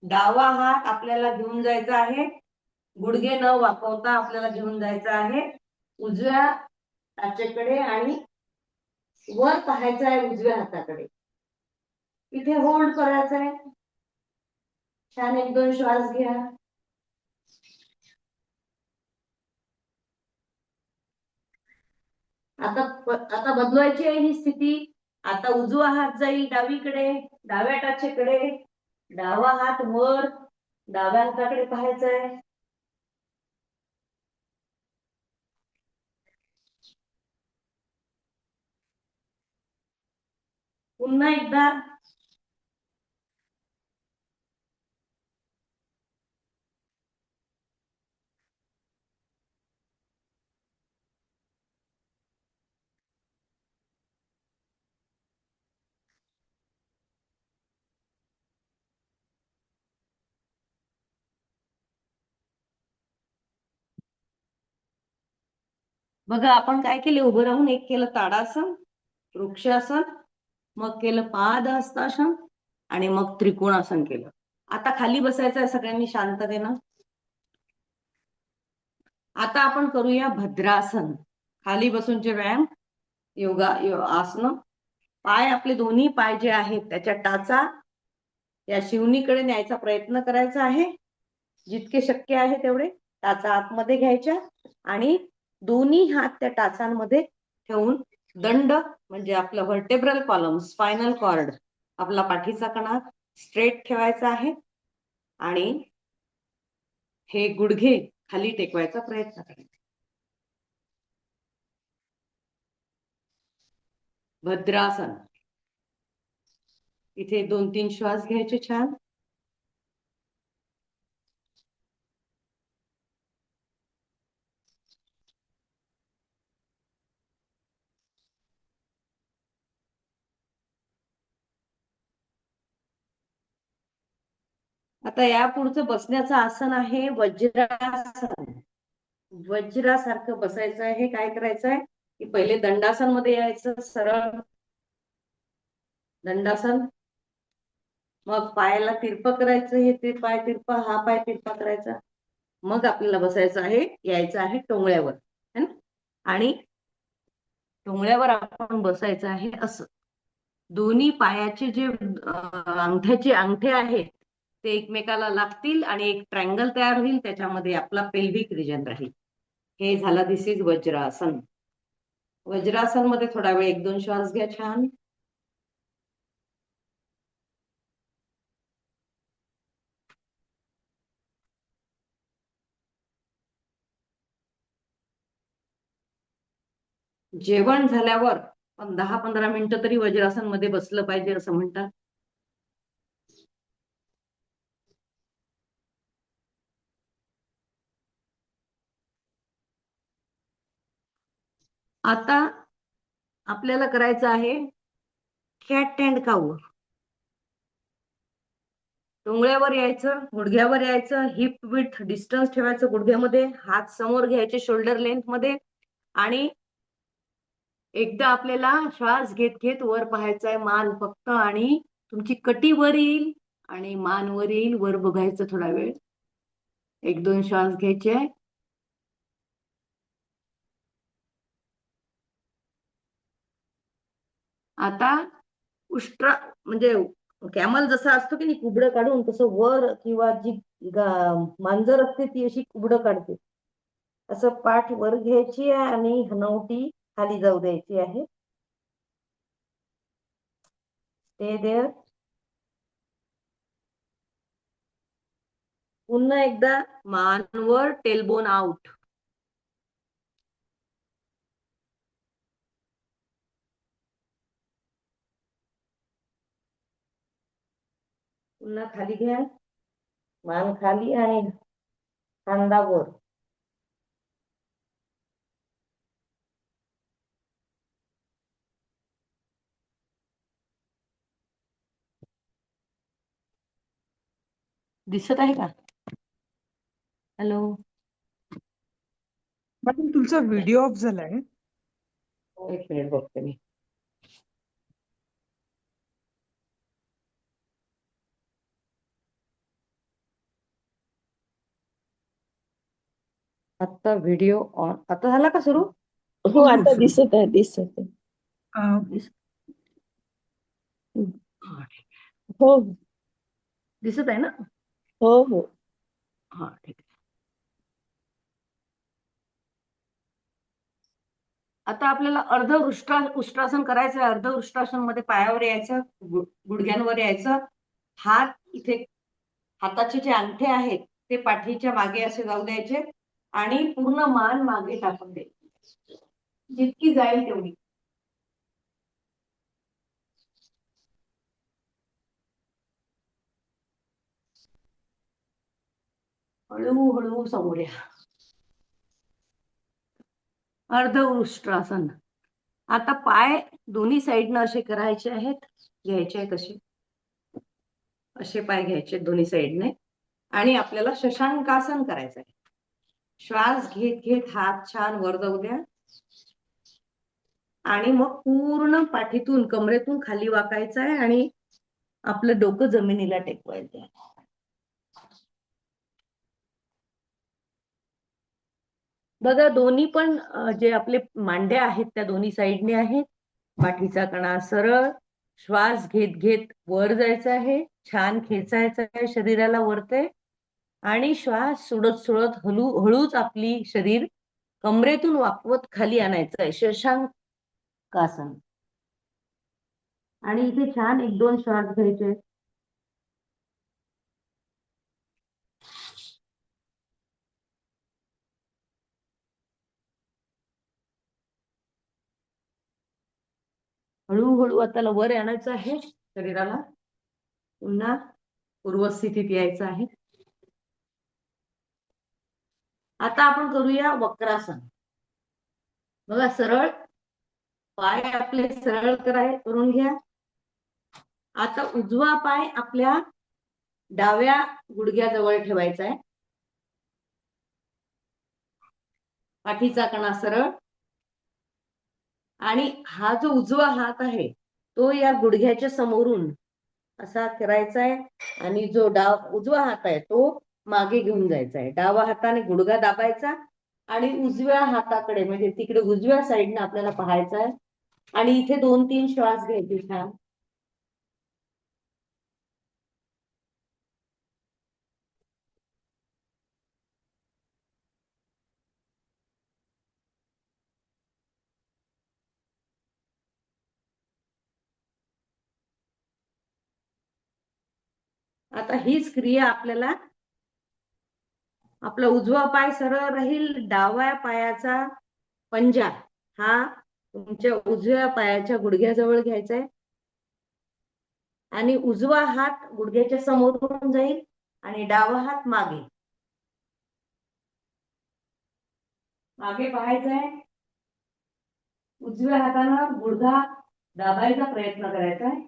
डावा हात आपल्याला घेऊन जायचा आहे. गुडघे न वाकवता आपल्याला घेऊन जायचं आहे उजव्या टाचेकडे आणि वर पाहायचं आहे उजव्या हाताकडे. इथे होल्ड करायचं आहे. छान एक दोन श्वास घ्या. आता बदलायची आहे ही स्थिती. आता उजवा हात जाईल डावीकडे, डाव्या टाचेकडे. डावा हात वर, डाव्या हाताकडे पाहायचा आहे. पुन्हा एकदा. बघा आपण काय केले, उभं राहून एक केलं ताडासन, वृक्षासन, मग केलं पाद हस्तासन आणि मग त्रिकोणासन केलं. आता खाली बसायचं आहे सगळ्यांनी शांततेनं. आता आपण करूया भद्रासन. खाली बसूनचे व्यायाम, योगा आसन. पाय आपले दोन्ही पाय जे आहेत त्याच्या टाचा या शिवणीकडे न्यायचा प्रयत्न करायचा आहे. जितके शक्य आहे तेवढे टाचा आतमध्ये घ्यायच्या आणि दोन्ही हात त्या टाचांमध्ये ठेवून दंड म्हणजे आपलं व्हर्टेब्रल कॉलम, स्पायनल कॉर्ड, आपला पाठीचा कणा स्ट्रेट ठेवायचा आहे आणि हे गुडघे खाली टेकवायचा प्रयत्न करायचा. भद्रासन. इथे 2-3 श्वास घ्यायचे छान. आता या पुढचं बसण्याचं आसन आहे वज्रासन. वज्रासारखं बसायचं आहे. काय करायचं आहे की पहिले दंडासन मध्ये यायचं, सरळ दंडासन. मग पायाला तिरपं करायचं, हे ते पाय तिरपा, हा पाय तिरपा करायचा. मग आपल्याला बसायचं आहे, यायचं आहे टोंगळ्यावर, है ना. आणि टोंगळ्यावर आपण बसायचं आहे असं. दोन्ही पायाचे जे अंगठ्याचे अंगठे आहेत ते एकमेकाला लागतील आणि एक ट्रँगल तयार होईल, त्याच्यामध्ये आपला पेल्विक रिजन राहील. हे झालं, दिस इज वज्रासन. वज्रासन मध्ये थोडा वेळ 1-2 श्वास घ्या छान. जेवण झाल्यावर 10-15 मिनिटं तरी वज्रासन मध्ये बसलं पाहिजे असं म्हणतात. आता आपल्याला करायचं आहे कॅट अँड काऊ. टोंगळ्यावर यायचं, गुडघ्यावर यायचं, हिप विड्थ डिस्टन्स ठेवायचं गुडघ्यामध्ये, हात समोर घ्यायचे शोल्डर लेंथ मध्ये, आणि एकदा आपल्याला श्वास घेत घेत वर पाहायचा आहे, मान फक्त, आणि तुमची कटी वर येईल आणि मान वर येईल. वर बघायचं थोडा वेळ, 1-2 श्वास घ्यायचे. आता उष्ट्रा म्हणजे कॅमल जसा असतो की नाही कुबडं काढून, तसं वर, किंवा जी मांजर असते ती अशी कुबडं काढते, असं पाठ वर घ्यायची आहे आणि हनवटी खाली जाऊ द्यायची आहे. Stay there. पुन्हा एकदा मान वर, टेलबोन आउट. पुन्हा खाली घ्या, मान खाली आणि खांदा वर. दिसत आहे का? हॅलो, मॅडम तुमचा व्हिडिओ ऑफ झालाय. 1 मिनिट बघते मी. आता व्हिडिओ ऑन, आता झाला का सुरू? हो, आता दिसत आहे. हो दिसत आहे ना? हो हो. हा, ठीक आहे. आता आपल्याला अर्ध उष्ट्रासन करायचं आहे. अर्ध उष्ट्रासन मध्ये पायावर यायचं, गुडघ्यांवर यायचं, हात इथे, हाताचे जे अंगठे आहेत ते पाठीच्या मागे असे जाऊ द्यायचे आणि पूर्ण मान मागे टाकून द्यायची, जितकी जाईल तेवढी. हळूहळू समोर या. अर्ध उष्ट्रासन. आता पाय दोन्ही साईडनं असे करायचे आहेत, घ्यायचे आहेत असे, असे पाय घ्यायचे दोन्ही साईडने, आणि आपल्याला शशांकासन करायचं आहे. श्वास घेत घेत हात छान वर जाऊ द्या आणि मग पूर्ण पाठीतून, कमरेतून खाली वाकायचं आहे आणि आपलं डोकं जमिनीला टेकवायचं आहे. बघा, दोन्ही पण जे आपले मांड्या आहेत त्या दोन्ही साईडने आहेत. पाठीचा कणा सरळ, श्वास घेत घेत वर जायचं आहे, छान खेचायचं आहे शरीराला वरते, आणि श्वास सोडत सोडत हळूच आपली शरीर कमरेतून वाकवत खाली आणायचं आहे, शशांकासन. आणि इथे छान 1-2 श्वास घ्यायचे. हळूहळू आता वर आणायचं आहे शरीराला, पुन्हा पूर्वस्थितीत यायचं आहे. आता आपण करूया वक्रासन. बघा, सरळ पाय आपले सरळ करून घ्या. आता उजवा पाय आपल्या डाव्या गुडघ्याजवळ ठेवायचा आहे. पाठीचा कणा सरळ आणि हा जो उजवा हात आहे तो या गुडघ्याच्या समोरून असा करायचा आहे आणि जो उजवा हात आहे तो मागे घेऊन जायचा आहे. डावा हाताने गुडघा दाबायचा आणि उजव्या हाताकडे म्हणजे तिकडे उजव्या साईडने आपल्याला पाहायचं आहे आणि इथे 2-3 श्वास घ्यायचे छान. आता हीच क्रिया आपल्याला आपला उजवा पाय सरळ राहील, डाव्या पायाचा पंजा हा तुमच्या उजव्या पायाच्या गुडघ्याजवळ घ्यायचा आहे आणि उजवा हात गुडघ्याच्या समोरून जाईल आणि डावा हात मागे मागे पाहायचा आहे. उजव्या हाताने गुडघा दाबायचा प्रयत्न करायचा आहे.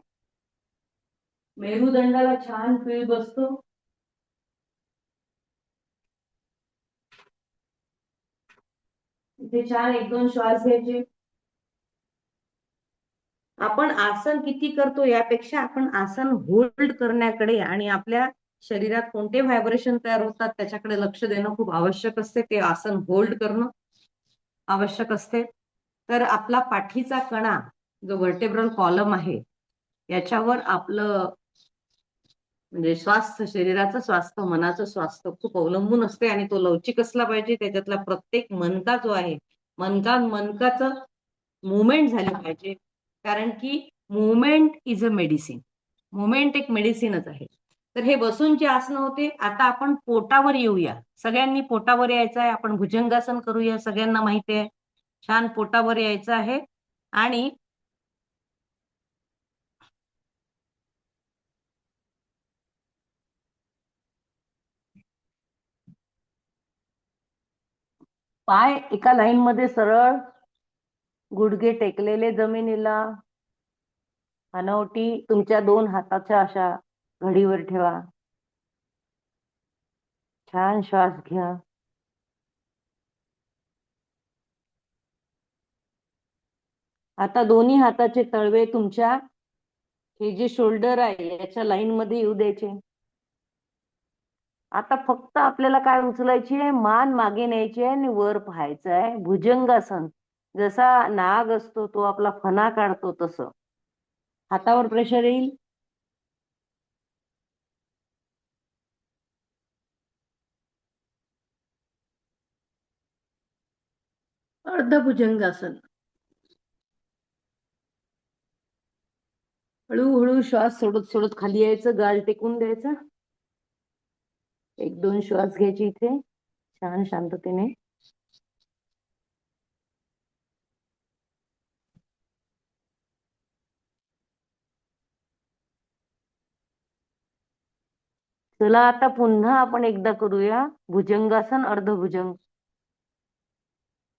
मेरुदंडाला छान पीळ बसतो. इथे छान 1-2 श्वास घ्यायचे. आपण आसन किती करतो यापेक्षा आपण आसन होल्ड करण्याकडे आणि आपल्या शरीरात कोणते व्हायब्रेशन तयार होतात त्याच्याकडे लक्ष देणं खूप आवश्यक असते. ते आसन होल्ड करणं आवश्यक असते. तर आपला पाठीचा कणा जो वर्टेब्रल कॉलम आहे याच्यावर आपलं म्हणजे स्वास्थ्य, शरीराचं स्वास्थ्य, मनाचं स्वास्थ्य खूप अवलंबून असते आणि तो लवचिक असला पाहिजे. त्याच्यातला प्रत्येक मणका जो आहे मनकाचं मुवमेंट झाली पाहिजे. कारण की movement is a medicine. Movement एक मेडिसिनच आहे. तर हे बसूनचे आसनं होते. आता आपण पोटावर येऊया. सगळ्यांनी पोटावर यायचं आहे. आपण भुजंगासन करूया. सगळ्यांना माहिती आहे. छान पोटावर यायचं आहे आणि पाय एका लाईन मध्ये सरळ, गुडघे टेकलेले जमिनीला, हनवटी तुमच्या 2 हाताच्या अशा घडीवर ठेवा. छान श्वास घ्या. आता दोन्ही हाताचे तळवे तुमच्या हे जे शोल्डर आहे याच्या लाईन मध्ये येऊ द्यायचे. आता फक्त आपल्याला काय उचलायची आहे, मान मागे न्यायची आहे आणि वर पाहायचं आहे. भुजंगासन जसा नाग असतो तो आपला फणा काढतो तसं हातावर प्रेशर येईल. अर्धभुजंगासन. हळूहळू श्वास सोडत सोडत खाली यायचं, गाल टेकून द्यायचा. 1-2 श्वास घ्यायचे इथे छान शांततेने. चला आता पुन्हा आपण एकदा करूया भुजंगासन, अर्धभुजंग.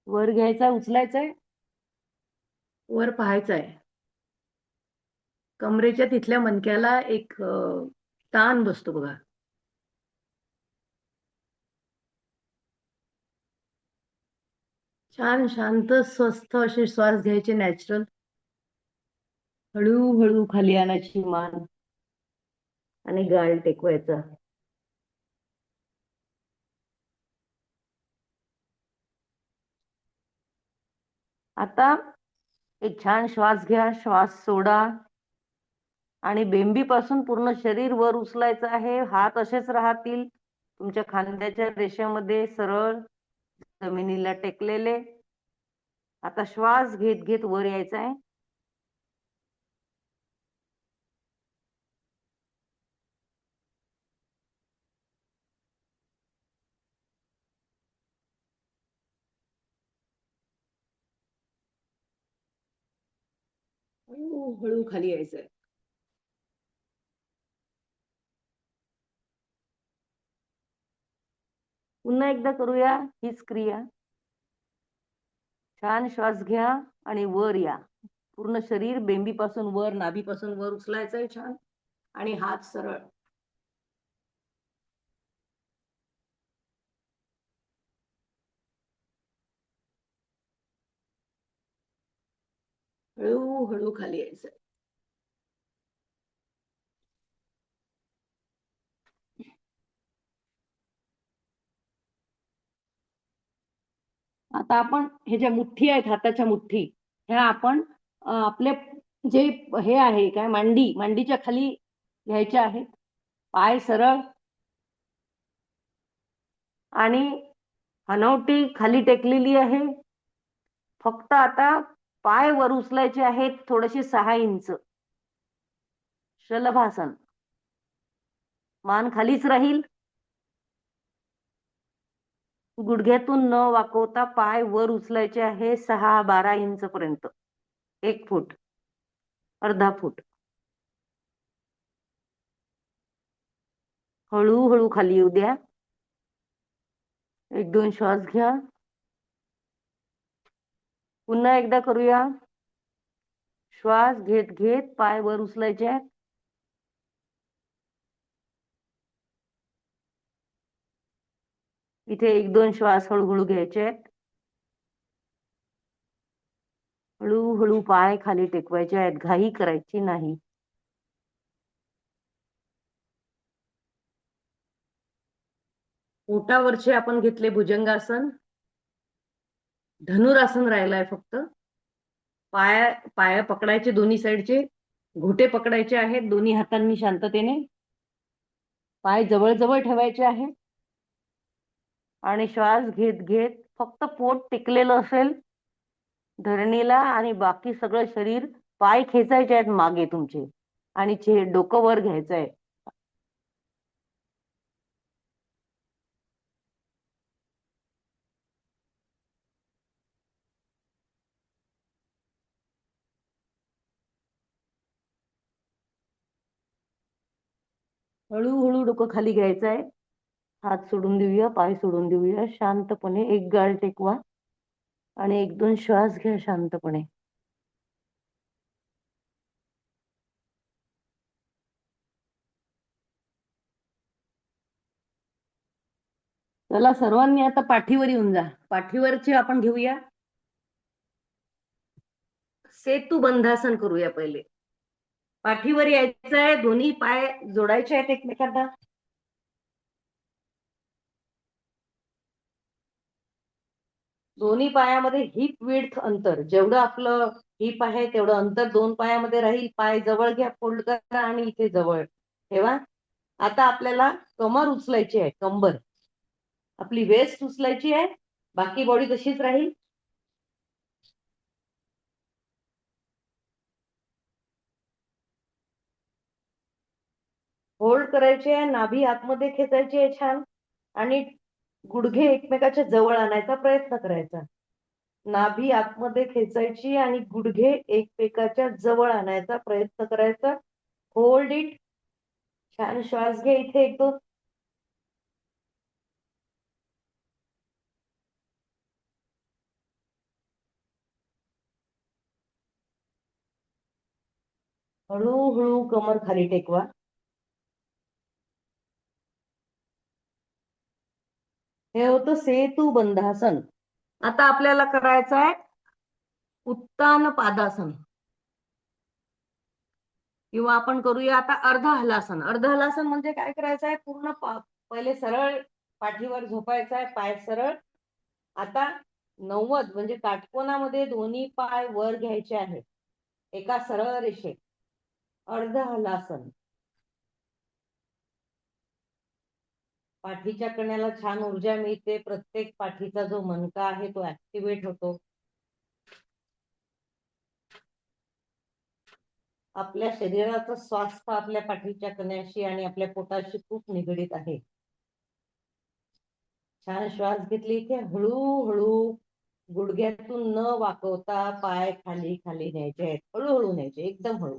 वर घ्यायचा, उचलायचंय, वर पाहायचंय. कमरेच्या तिथल्या मणक्याला एक ताण बसतो बघा. छान शांत स्वस्थ असे श्वास घ्यायचे नॅचरल. हळूहळू खाली आणायची मान आणि गाल टेकवायचा. आता एक छान श्वास घ्या, श्वास सोडा आणि बेंबीपासून पूर्ण शरीर वर उचलायचं आहे. हात असेच राहतील तुमच्या खांद्याच्या रेषेमध्ये सरळ जमिनीला टेकलेले. आता श्वास घेत घेत वर यायचा आहे. हळू खाली यायचंय. पुन्हा एकदा करूया हीच क्रिया. छान श्वास घ्या आणि वर या. पूर्ण शरीर बेंबीपासून वर, नाभीपासून वर उचलायचंय छान आणि हात सरळ. हळूहळू खाली यायचं. आता आपण हे ज्या मुठ्ठी आहेत, हाताच्या मुठ्ठी, ह्या आपण आपले जे हे आहे काय मांडीच्या खाली घ्यायच्या आहेत. पाय सरळ आणि हनवटी खाली टेकलेली आहे. फक्त आता पाय वर उचलायचे आहेत थोडेसे 6 इंच. शलभासन. मान खालीच राहील. गुडघ्यातून न वाकवता पाय वर उचलायचे आहे 6-12 इंच पर्यंत. 1 फूट, अर्धा फूट. हळूहळू खाली येऊ द्या. 1-2 श्वास घ्या. पुन्हा एकदा करूया. श्वास घेत घेत पाय वर उचलायचे आहेत. इथे 1-2 श्वास हळूहळू घ्यायचे आहेत. हळूहळू पाय खाली टेकवायचे आहेत. घाई करायची नाही. पोटावरचे आपण घेतले भुजंगासन. धनुरासन राहिलाय फक्त. पाय पकडायचे दोन्ही साईडचे. घोटे पकडायचे आहेत दोन्ही हातांनी शांततेने. पाय जवळ ठेवायचे आहेत. आणि श्वास घेत घेत फक्त पोट टेकलेलं असेल धरणीला आणि बाकी सगळं शरीर, पाय खेचायचे आहेत मागे तुमचे आणि डोकं वर घ्यायचं आहे. हळूहळू डोकं खाली घ्यायचं आहे. हात सोडून देऊया, पाय सोडून देऊया. शांतपणे एक गाल टेकवा आणि 1-2 श्वास घ्या शांतपणे. चला सर्वांनी आता पाठीवर येऊन जा. पाठीवरचे आपण घेऊया. सेतू बंधासन करूया पहिले. पाठीवर यायचं आहे. दोन्ही पाय जोडायचे आहेत एकमेकांना. दोन्ही पायामध्ये हिप विड्थ अंतर, जेवढं आपलं हिप आहे तेवढं अंतर 2 पायामध्ये राहील. पाय जवळ घ्या, फोल्ड करा आणि इथे जवळ ठेवा. आता आपल्याला कमर उचलायची आहे. कंबर आपली वेस्ट उचलायची आहे. बाकी बॉडी तशीच राहील. होल्ड करायची आहे. नाभी आतमध्ये खेचायची आहे छान आणि गुडघे एकमेकाच्या जवळ आणायचा प्रयत्न करायचा. नाभी आतमध्ये खेचायची आणि गुडघे एकमेकाच्या जवळ आणायचा प्रयत्न करायचा. Hold it. छान श्वास घ्या इथे 1-2. हळूहळू कमर खाली टेकवा. हे होतं सेतू बंधासन. आता आपल्याला करायचं आहे उत्तान पादासन किंवा आपण करूया आता अर्ध हलासन. अर्ध हलासन म्हणजे काय करायचं आहे, पूर्ण पहिले सरळ पाठीवर झोपायचं आहे, पाय सरळ. आता 90 म्हणजे काटकोनामध्ये दोन्ही पाय वर घ्यायचे आहेत एका सरळ रेषेत. अर्ध हलासन. पाठीच्या कण्याला छान ऊर्जा मिळते. प्रत्येक पाठीचा जो मणका आहे तो ऍक्टिव्हेट होतो. आपल्या शरीराचं स्वास्थ्य आपल्या पाठीच्या कण्याशी आणि आपल्या पोटाशी खूप निगडीत आहे. छान श्वास घेतली इथे. हळूहळू गुडघ्यातून न वाकवता पाय खाली खाली न्यायचे आहेत. हळूहळू न्यायचे, एकदम हळू.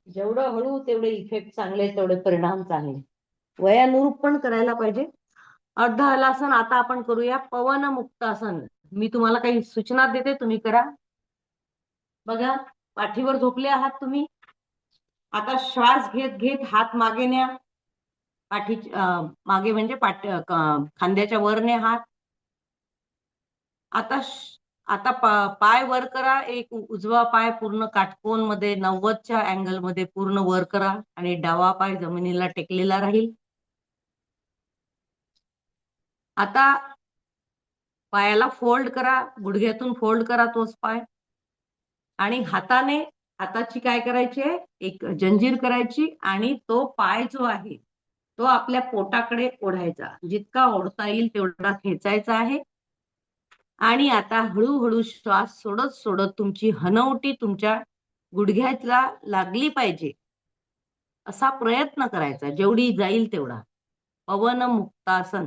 जेवढं हळू तेवढे इफेक्ट चांगले, तेवढे परिणाम चांगले. वयानुरूप पण करायला पाहिजे. अर्ध हलासन. आता आपण करूया पवन मुक्तासन. मी तुम्हाला काही सूचना देते, तुम्ही करा. बघा, पाठीवर झोपले आहात तुम्ही. आता श्वास घेत घेत हात मागे न्या. पाठी मागे म्हणजे खांद्याच्या वर न्या हात. आता आता पाय वर करा. एक उजवा पाय पूर्ण काटकोन मध्ये 90च्या अँगल मध्ये पूर्ण वर करा आणि डावा पाय जमिनीला टेकलेला राहील. आता पायाला फोल्ड करा, गुडघ्यातून फोल्ड करा तोच पाय आणि हाताची काय करायची आहे, एक जंजीर करायची आणि तो पाय जो आहे तो आपल्या पोटाकडे ओढायचा. जितका ओढता येईल तेवढा खेचायचा आहे. आणि आता हळूहळू श्वास सोडत सोडत तुमची हनवटी तुमच्या गुडघ्याला लागली पाहिजे असा प्रयत्न करायचा, जेवढी जाईल तेवढा. पवन मुक्तासन.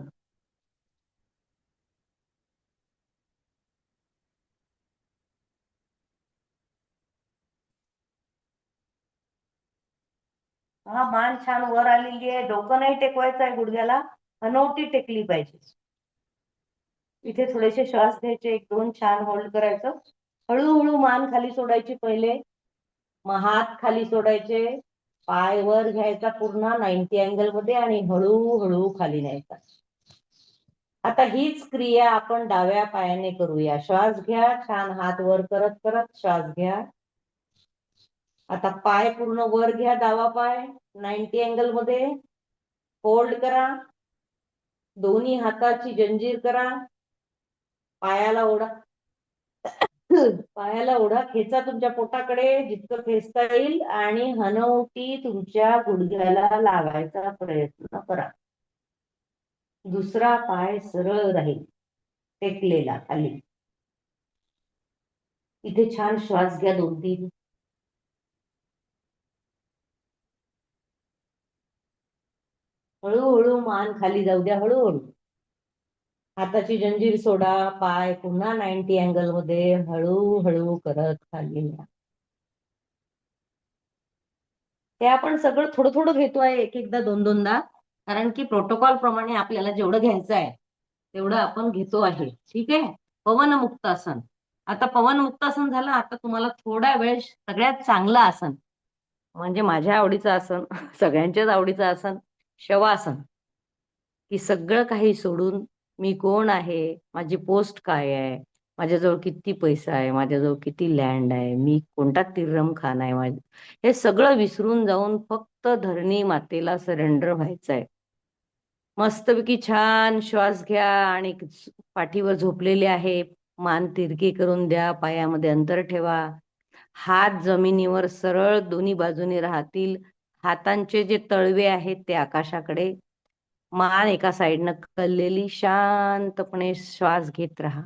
हा, मान छान वर आलेली आहे. डोकं नाही टेकवायचं आहे गुडघ्याला, हनवटी टेकली पाहिजे. इथे थोडेसे श्वास घ्यायचे, 1-2 छान होल्ड करायचं. हळूहळू मान खाली सोडायची पहिले, मग हात खाली सोडायचे, पाय वर घ्यायचा पूर्ण 90 अँगल मध्ये आणि हळूहळू खाली न्यायचा. आता हीच क्रिया आपण डाव्या पायाने करूया. श्वास घ्या, छान हात वर करत करत श्वास घ्या. आता पाय पूर्ण वर घ्या, डावा पाय 90 अँगल मध्ये फोल्ड करा, दोन्ही हाताची जंजीर करा, पायाला ओढा पायाला ओढा, खेचा तुमच्या पोटाकडे जितकं खेचता येईल आणि हनवटी तुमच्या गुडघ्याला लावायचा प्रयत्न करा. दुसरा पाय सरळ राहील, टेकलेला खाली. इथे छान श्वास घ्या 2-3. हळूहळू मान खाली जाऊ द्या, हळूहळू. हाताची जंजीर सोडा, पाय पुन्हा 90 अँगल मध्ये हळूहळू करत खाली न्या. हे आपण सगळं थोडं थोडं घेतो आहे, एक एकदा 2-2दा, कारण की प्रोटोकॉल प्रमाणे आपल्याला जेवढं घ्यायचं आहे तेवढं आपण घेतो आहे. ठीक आहे. पवन मुक्तासन. आता पवन मुक्तासन झालं. आता तुम्हाला थोडा वेळ सगळ्यात चांगलं आसन, म्हणजे माझ्या आवडीचं आसन, सगळ्यांच्याच आवडीचं आसन, शवासन. की सगळं काही सोडून मी कोण आहे, माझी पोस्ट काय आहे, माझ्याजवळ किती पैसा आहे, माझ्याजवळ किती लँड आहे, मी कोणता तिर्रमखाना आहे, हे सगळं विसरून जाऊन फक्त धरणी मातेला सरेंडर व्हायचं आहे. मस्तपैकी छान श्वास घ्या आणि पाठीवर झोपलेले आहे, मान तिरकी करून द्या, पायामध्ये अंतर ठेवा, हात जमिनीवर सरळ दोन्ही बाजूने राहतील, हातांचे जे तळवे आहेत ते आकाशाकडे, मान एका साईडनं कललेली. शांतपणे श्वास घेत राहा,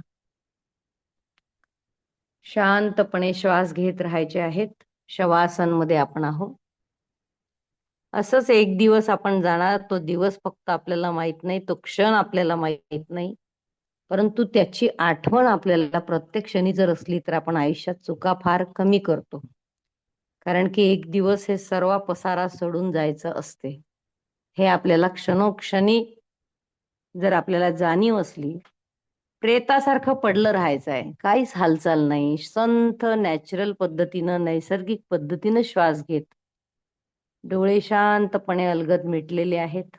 शांतपणे श्वास घेत राहायचे आहेत. शवासन मध्ये आपण आहोत. असंच एक दिवस आपण जाणार. तो दिवस फक्त आपल्याला माहित नाही, तो क्षण आपल्याला माहित नाही, परंतु त्याची आठवण आपल्याला प्रत्येक क्षणी जर असली तर आपण आयुष्यात चुका फार कमी करतो. कारण की एक दिवस हे सर्व पसारा सोडून जायचं असते. हे आपल्याला क्षणोक्षणी जर आपल्याला जाणीव असली, प्रेतासारखं पडलं राहायचं आहे, काहीच हालचाल नाही, संथ नॅचरल पद्धतीनं, नैसर्गिक पद्धतीनं श्वास घेत, डोळे शांतपणे अलगद मिटलेले आहेत.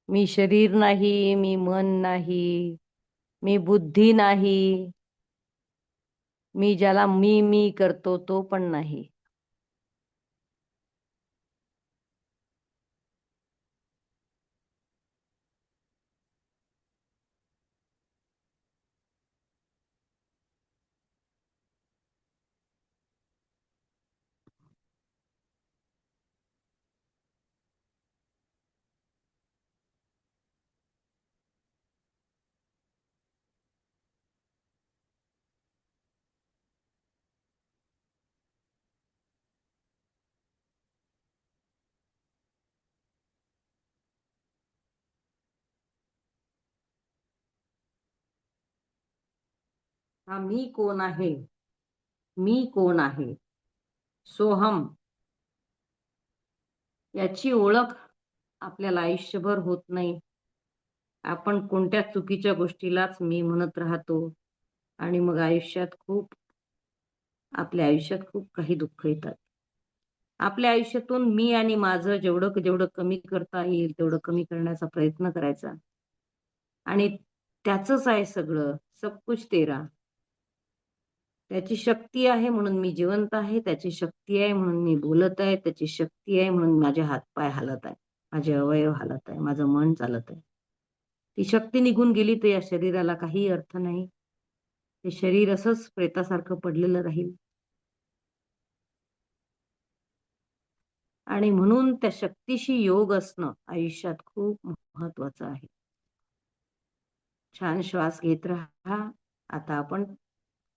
मी शरीर नाही, मी मन नाही, मी बुद्धी नाही, मी ज्याला मी करतो तो पण नाही. हा मी कोण आहे, मी कोण आहे, सोहम, याची ओळख आपल्याला आयुष्यभर होत नाही. आपण कोणत्या चुकीच्या गोष्टीलाच मी म्हणत राहतो आणि मग आपल्या आयुष्यात खूप काही दुःख येतात. आपल्या आयुष्यातून मी आणि माझं जेवढं जेवढं कमी करता येईल तेवढं कमी करण्याचा प्रयत्न करायचा. आणि त्याचंच आहे सगळं, सब कुछ तेरा. त्याची शक्ती आहे म्हणून मी जिवंत आहे, त्याची शक्ती आहे म्हणून मी बोलत आहे, त्याची शक्ती आहे म्हणून माझे हातपाय हालत आहे, माझे अवयव हालत आहे, माझं मन चालत आहे. ती शक्ती निघून गेली तर या शरीराला काही अर्थ नाही. ते शरीर असंच प्रेतासारखं पडलेलं राहील. आणि म्हणून त्या शक्तीशी योग असणं आयुष्यात खूप महत्वाचं आहे. छान श्वास घेत राहा. आता आपण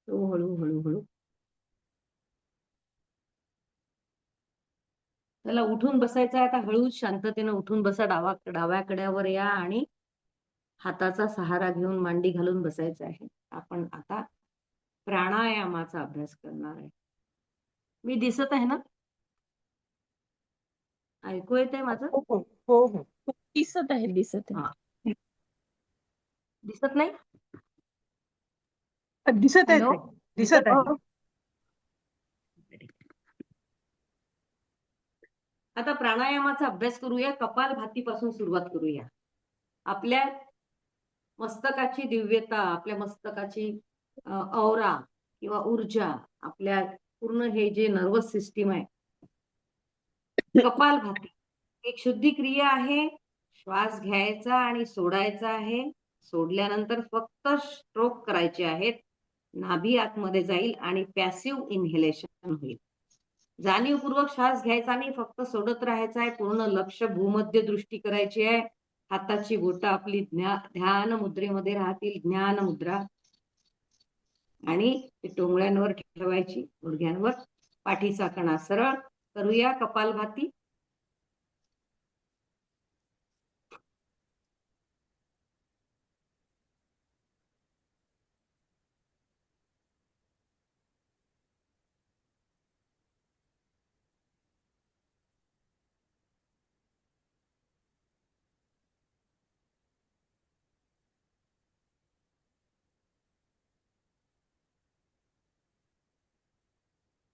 हळू हळू त्याला उठून बसायचं आहे. आता हळू शांततेनं उठून बसा. डाव्या कड्यावर या आणि हाताचा सहारा घेऊन मांडी घालून बसायचं आहे. आपण आता प्राणायामाचा अभ्यास करणार आहे. मी दिसत आहे ना? ऐकू येतंय माझं? हो हो हो हो. दिसत आहे दिसत आहे. हा. दिसत नाही? दिसत आहे हॅलो? ताई, दिसत आहे. आता प्राणायामाचा अभ्यास करूया. कपालभातीपासून सुरुवात करूया. आपल्या मस्तकाची दिव्यता, आपल्या मस्तकाची औरा किंवा ऊर्जा, आपल्या पूर्ण हे जे नर्वस सिस्टीम आहे, कपालभाती एक शुद्धी क्रिया आहे. श्वास घ्यायचा आणि सोडायचा आहे. सोडल्यानंतर फक्त स्ट्रोक करायचे आहेत. नाभी आतमध्ये जाईल आणि पॅसिव्ह इन्हेलेशन होईल. जाणीवपूर्वक श्वास घ्यायचा आणि फक्त सोडत राहायचा आहे. पूर्ण लक्ष भूमध्य दृष्टी करायची आहे. हाताची बोटं आपली ध्यान मुद्रेमध्ये राहतील, ज्ञान मुद्रा. आणि टोंगळ्यांवर ठेवायची, गुडघ्यांवर. पाठीचा कणा सरळ करूया. कपालभाती.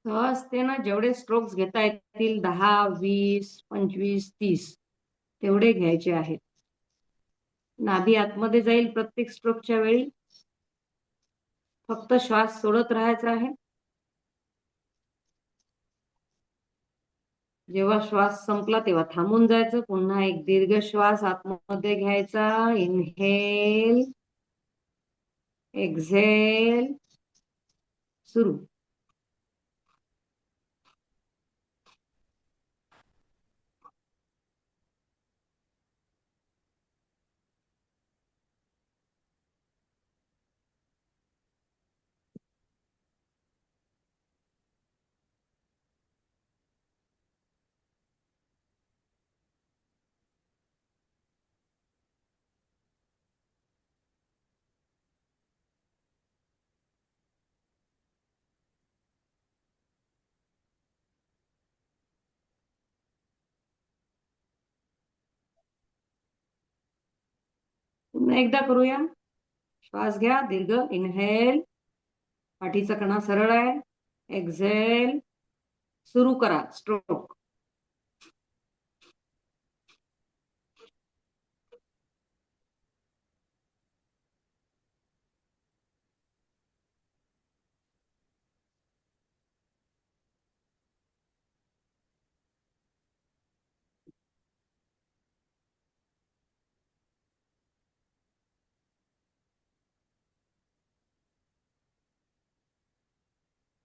सहजतेनं जेवढे स्ट्रोक्स घेता येतील, 10, 20, 25, 30 तेवढे घ्यायचे आहेत. नाभी आतमध्ये जाईल प्रत्येक स्ट्रोकच्या वेळी. फक्त श्वास सोडत राहायचा आहे. जेव्हा श्वास संपला तेव्हा थांबून जायचं. पुन्हा एक दीर्घ श्वास आतमध्ये घ्यायचा. इनहेल, एक्झेल, सुरू. पुन्हा एकदा करूया. श्वास घ्या दीर्घ. इनहेल, पाठीचा कणा सरळ आहे. एक्झेल, सुरू करा स्ट्रोक.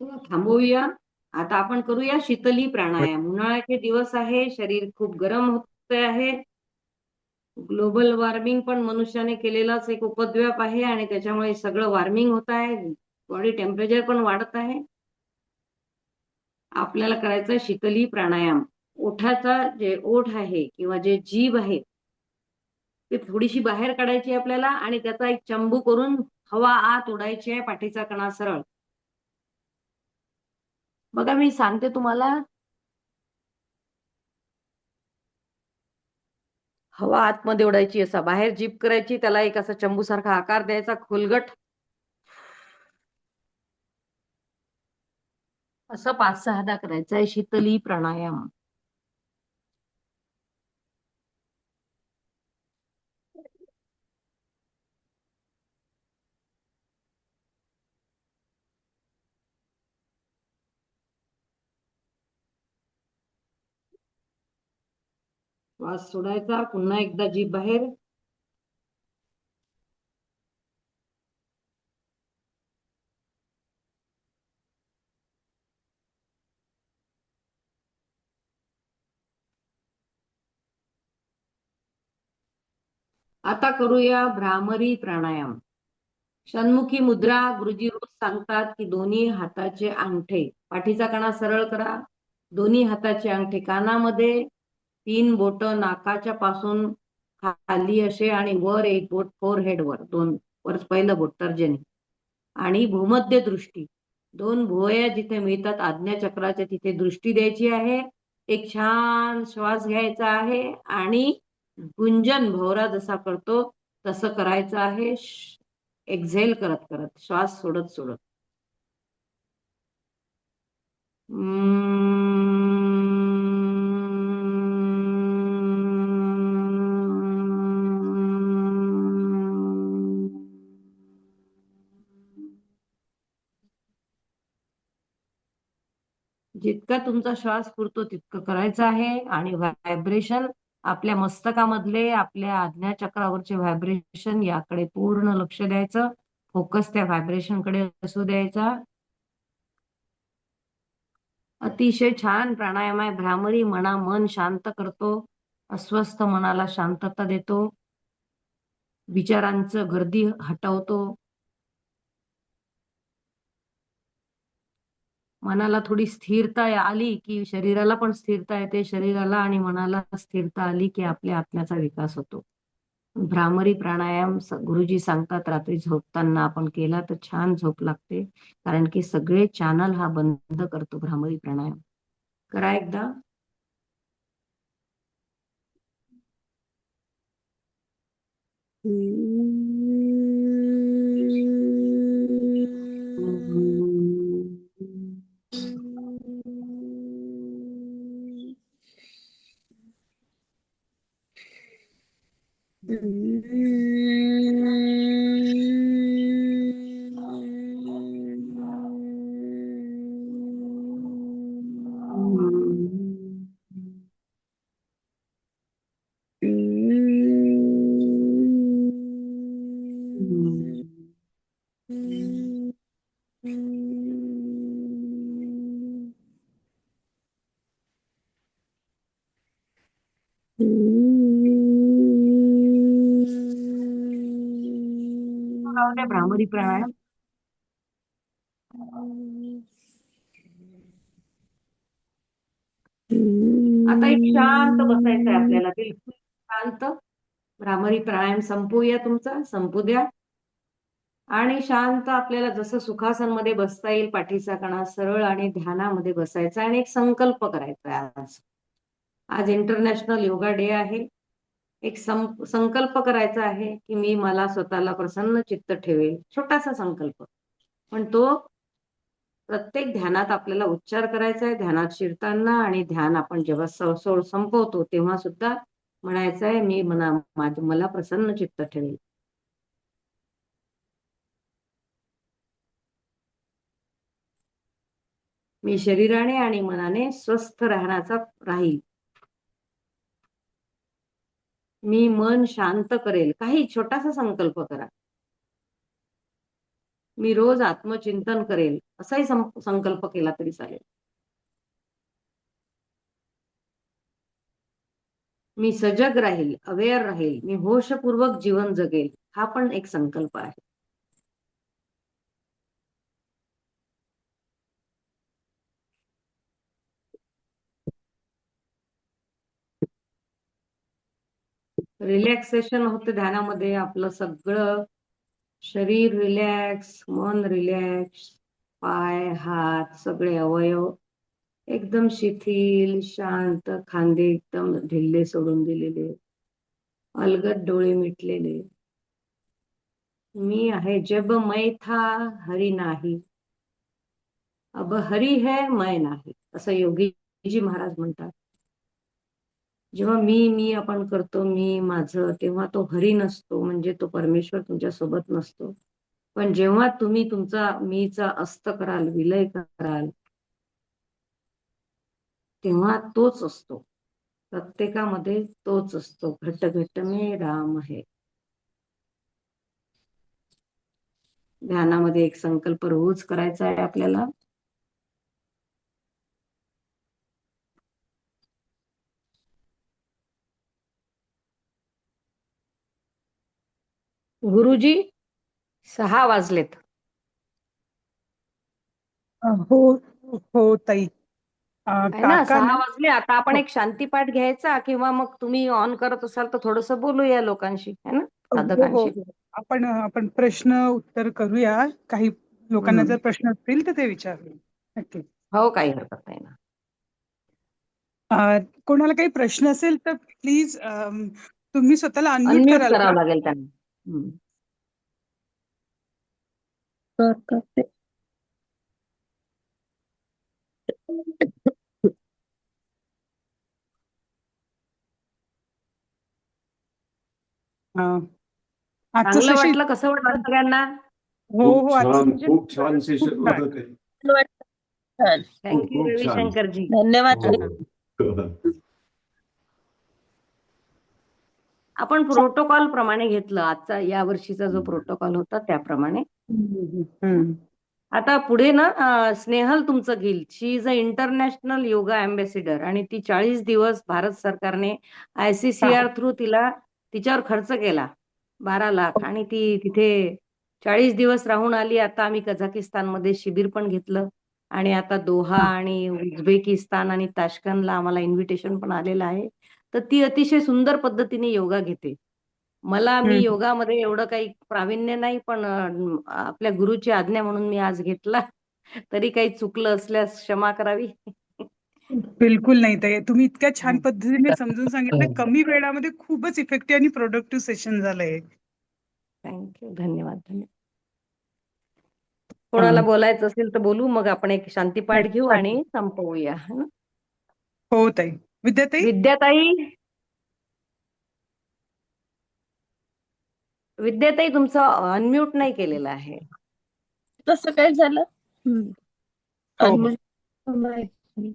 थांबवूया. आता आपण करूया शीतली प्राणायाम. उन्हाळ्याचे दिवस आहे. शरीर खूप गरम होत आहे. ग्लोबल वॉर्मिंग पण मनुष्याने केलेलाच एक उपद्व्याप आहे आणि त्याच्यामुळे सगळं वॉर्मिंग होत आहे. बॉडी टेम्परेचर पण वाढत आहे. आपल्याला करायचं शीतली प्राणायाम. ओठाचा जे ओठ आहे किंवा जे जीभ आहे ते थोडीशी बाहेर काढायची आपल्याला आणि त्याचा एक चंबू करून हवा आत ओढायची आहे. पाठीचा कणा सरळ. बघा मी सांगते तुम्हाला. हवा आतमध्ये ओढायची, असा बाहेर जीभ करायची, त्याला एक असा चंबू सारखा आकार द्यायचा खोलगट. असं 5-6दा करायचं आहे. शीतली प्राणायाम. श्वास सोडायचा, पुन्हा एकदा जीभ बाहेर. आता करूया भ्रामरी प्राणायाम. षण्मुखी मुद्रा. गुरुजी रोज सांगतात की दोन्ही हाताचे अंगठे, पाठीचा कणा सरळ करा, दोन्ही हाताचे अंगठे कानामध्ये, 3 बोट नाकाच्या पासून खाली असे आणि वर एक बोट फोरहेड वर, वर पहिलं बोट तर्जनी, आणि भूमध्य दृष्टी, 2 भुवया जिथे मिळतात आज्ञाचक्राच्या तिथे दृष्टी द्यायची आहे. एक छान श्वास घ्यायचा आहे आणि गुंजन भोवरा जसा करतो तसं करायचं आहे. एक्झेल करत करत, श्वास सोडत सोडत. जितका तुमचा श्वास पुरतो तितकं करायचं आहे. आणि व्हायब्रेशन आपल्या मस्तकामधले, आपल्या आज्ञाचक्रावरचे व्हायब्रेशन याकडे पूर्ण लक्ष द्यायचं. फोकस त्या व्हायब्रेशन कडे असू द्यायचा. अतिशय छान प्राणायाम आहे. भ्रामरी मन शांत करतो, अस्वस्थ मनाला शांतता देतो, विचारांचं गर्दी हटवतो. मनाला थोडी स्थिरता आली की शरीराला पण स्थिरता येते. शरीराला आणि मनाला स्थिरता आली की आपल्या आत्म्याचा विकास होतो. भ्रामरी प्राणायाम गुरुजी सांगतात रात्री झोपताना आपण केला तर छान झोप लागते, कारण की सगळे चॅनल हा बंद करतो भ्रामरी प्राणायाम. करा एकदा. भ्रामरी प्राणायाम. आता एक शांत बसायचं आहे आपल्याला, बिलकुल शांत. भ्रामरी प्राणायाम संपूया, तुमचा संपू द्या. आणि शांत आपल्याला जसं सुखासन मध्ये बसता येईल, पाठीचा कणा सरळ आणि ध्यानामध्ये बसायचा आणि एक संकल्प करायचा आहे. आज इंटरनॅशनल योगा डे आहे. एक संकल्प करायचा आहे की मी मला स्वतःला प्रसन्न चित्त ठेवेल. छोटासा संकल्प, पण तो प्रत्येक ध्यानात आपल्याला उच्चार करायचा आहे. ध्यानात शिरताना आणि ध्यान आपण जेव्हा संपवतो तेव्हा सुद्धा म्हणायचं आहे, मी मला प्रसन्न चित्त ठेवेल. मी शरीराने आणि मनाने स्वस्थ राहील. मी मन शांत करेल. काही छोटासा संकल्प करा. मी रोज आत्मचिंतन करेल, असाही संकल्प केला तरी चालेल. मी सजग राहील, अवेअर राहील, मी होशपूर्वक जीवन जगेल, हा पण एक संकल्प आहे. रिलॅक्सेशन होते ध्यानामध्ये. आपलं सगळं शरीर रिलॅक्स, मन रिलॅक्स, पाय हात सगळे अवयव एकदम शिथिल, शांत, खांदे एकदम ढिल्ले सोडून दिलेले, अलगद डोळे मिटलेले. मी आहे. जब मैं था हरी नाही, अब हरी है मैं नाही, असं योगीजी महाराज म्हणतात. जेव्हा मी आपण करतो, मी माझं, तेव्हा तो हरी नसतो, म्हणजे तो परमेश्वर तुमच्या सोबत नसतो. पण जेव्हा तुम्ही तुमचा मीचा अस्त कराल, विलय कराल, तेव्हा तोच असतो. प्रत्येकामध्ये तोच असतो. घट घट में राम है. ध्यानामध्ये एक संकल्प रोज करायचा आहे आपल्याला. गुरुजी 6 वाजलेत. हो हो ताई. आहे ना, काका 6 ना. वाजले. आता आपण हो एक शांतीपाठ घ्यायचा, किंवा मग तुम्ही ऑन करत असाल तर थोडस बोलूया लोकांशी, है ना, हो हो साधकांशी. हो. आपण प्रश्न उत्तर करूया. काही लोकांना हम्म. जर प्रश्न असतील तर ते विचारूया. नक्की. हो, काही हरकत नाही ना. कोणाला काही प्रश्न असेल तर प्लीज तुम्ही स्वतःला अनम्यूट अनम्यूट कराल का? करावं लागेल त्यांना. हम्म. करते. अं, आजचं चांगलं सेशन. वाटलं? कसं वाटलं सगळ्यांना? हो खूप हो आजचं छान, सेशन खूप छान सेशन खूप छान. होतं ते. छान. खूप थँक्यू खूप छान. रविशंकरजी. धन्यवाद हो. ताई. आपण प्रोटोकॉल प्रमाणे घेतलं. आजचा या वर्षीचा जो प्रोटोकॉल होता त्याप्रमाणे. हम्म. आता पुढे ना स्नेहल तुमचं घेईल. She is a international yoga ambassador, आणि ती 40 दिवस भारत सरकारने ICCR थ्रू तिच्यावर खर्च केला 12 लाख, आणि ती तिथे 40 दिवस राहून आली. आता आम्ही कझाकिस्तानमध्ये शिबिर पण घेतलं, आणि आता दोहा आणि उझबेकिस्तान आणि ताश्कंदला आम्हाला इन्व्हिटेशन पण आलेलं आहे. तर ती अतिशय सुंदर पद्धतीने योगा घेते. मी योगामध्ये एवढं काही प्रावीण्य नाही, पण आपल्या गुरुची आज्ञा म्हणून मी आज घेतला. तरी काही चुकलं असल्यास क्षमा करावी. बिलकुल नाही ताई. तुम्ही इतक्या छान पद्धतीने समजून सांगितलं. कमी वेळामध्ये खूपच इफेक्टिव्ह आणि प्रोडक्टिव्ह सेशन झालंय. थँक्यू. धन्यवाद. कोणाला बोलायचं असेल तर बोलू, मग आपण एक शांतीपाठ घेऊ आणि संपवूया, है ना? हो ताई. विद्याताई. विद्याताई तुमचं अनम्यूट नाही केलेलं आहे. तसं काय झालं? हो. आणि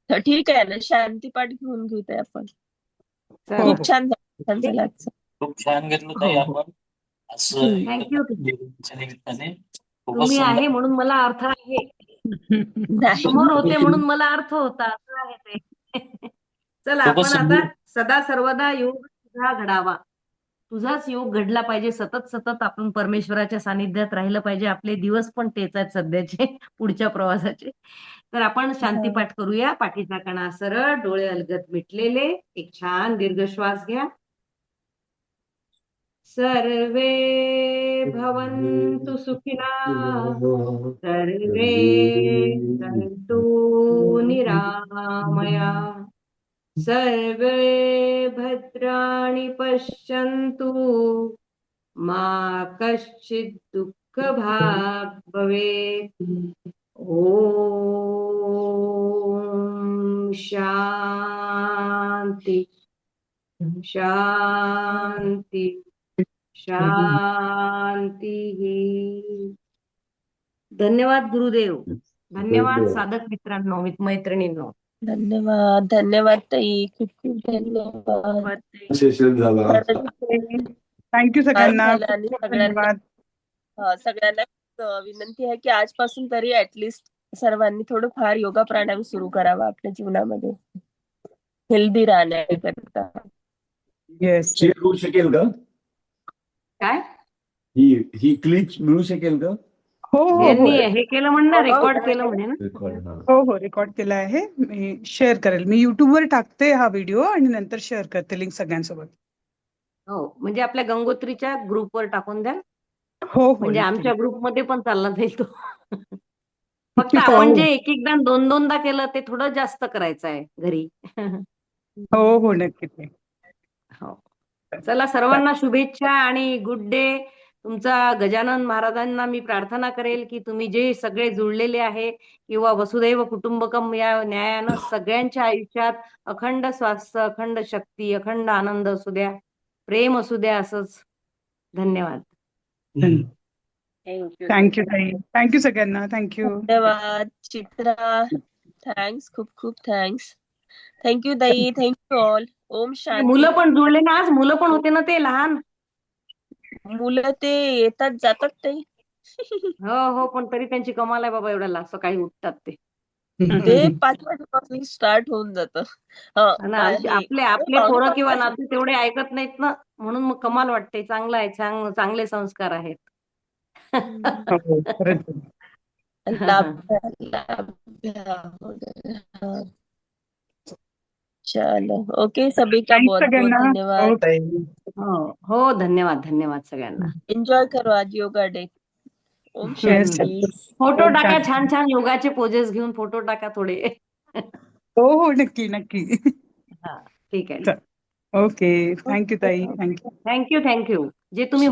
तर ठीक आहे ना, शांतीपाठ घेऊन घेऊया आपण. हो खूप हो छान झालं आजचं. खूप छान घेतलं ताई हो, हो. आपण. असं थँक्यू. दिनाच्या निमित्ताने खूपच तुम्ही आहे सुंदर. म्हणून मला अर्थ आहे. नाही. समोर होते म्हणून मला अर्थ होता, असं आहे ते. चला, खूपच आपण आता सुंदर. सदा सर्वदा योग तुझा घडावा. तुझाच योग घडला पाहिजे. सतत सतत आपण परमेश्वराच्या सानिध्यात राहिलं पाहिजे. आपले दिवस पण तेच आहेत सध्याचे, पुढच्या प्रवासाचे. तर आपण शांतीपाठ करूया. पाठीचा कणा सरळ, डोळे अलगद मिटलेले. एक छान दीर्घ श्वास घ्या. सर्वे भवन्तु सुखिनः, सर्वे सन्तु निरामयाः, सर्वे भद्राणि पश्यन्तु, मा कश्चित् दुःखभाग् भवेत्. ॐ शान्ति शान्ति शांती. धन्यवाद गुरुदेव. धन्यवाद साधक मित्रांनो, मैत्रिणींनो. धन्यवाद ताई. खूप खूप धन्यवाद. सेशन झाला. थँक्यू सगळ्यांना. झालं, खूप आणि खूप धन्यवाद. सगळ्यांना विनंती आहे की आजपासून तरी ऍटलिस्ट सर्वांनी थोडंफार योगा प्राणायाम सुरू करावा आपल्या जीवनामध्ये, हेल्दी राहण्याकरता. येस. शेअर होऊ शकेल का? काय ही क्लिप मिळू शकेल का? हो हो हो. यांनी हे केलं म्हणणं, रेकॉर्ड केलं म्हणे ना. हो हो, रेकॉर्ड केला आहे. मी शेअर करेल. मी युट्यूबवर टाकते हा व्हिडिओ आणि नंतर शेअर करते लिंक सगळ्यांसोबत. हो, म्हणजे आपल्या गंगोत्रीच्या ग्रुपवर टाकून द्या. हो हो, म्हणजे नक्की. आमच्या ग्रुपमध्ये पण चालला जाईल तो. फक्त हो आपण हो. जे एक एकदा दोनदा केलं ते थोडं जास्त करायचं आहे घरी. हो हो, नक्कीच. हो. चला, सर्वांना शुभेच्छा आणि गुड डे. तुमचा गजानन महाराजांना मी प्रार्थना करेल की तुम्ही जे सगळे जुळलेले आहे किंवा वसुदैव कुटुंबकम या न्यायानं सगळ्यांच्या आयुष्यात अखंड स्वास्थ्य, अखंड शक्ती, अखंड आनंद असू द्या, प्रेम असू द्या. असंच. धन्यवाद. थँक्यू थँक्यू ताई. थँक्यू सगळ्यांना. थँक्यू. धन्यवाद चित्रा. थँक्स, खूप खूप थँक्स. थँक्यू ताई. Thank you all. ओम शांती. मुलं पण जुळले ना आज, मुलं पण होते ना ते लहान. मुलं ते येतात जातात ताई. हो हो, पण तरी त्यांची कमाल आहे बाबा, एवढ्या सकाळी उठतात ते. ते 5 वाजेपासून स्टार्ट होऊन जातं. आणि आपले आपले पोरं किंवा नातू तेवढे ऐकत नाहीत ना, म्हणून मग कमाल वाटते. चांगलं आहे, चांगले संस्कार आहेत. हो, खरंच. चलो ओके, सभी का थँक्स बहुत बहुत सगळ्यांना. हो धन्यवाद. ताई. हो हो, धन्यवाद धन्यवाद सगळ्यांना. एन्जॉय करो आज योगा डे. ओम Yes, शांती. फोटो ओम टाका, शांती. छान छान योगाचे पोजेस घेऊन फोटो टाका थोडे. हो हो, नक्की नक्की. हा, ठीक आहे. ओके. थँक्यू ताई. थँक्यू. Thank you thank you. जे तुम्ही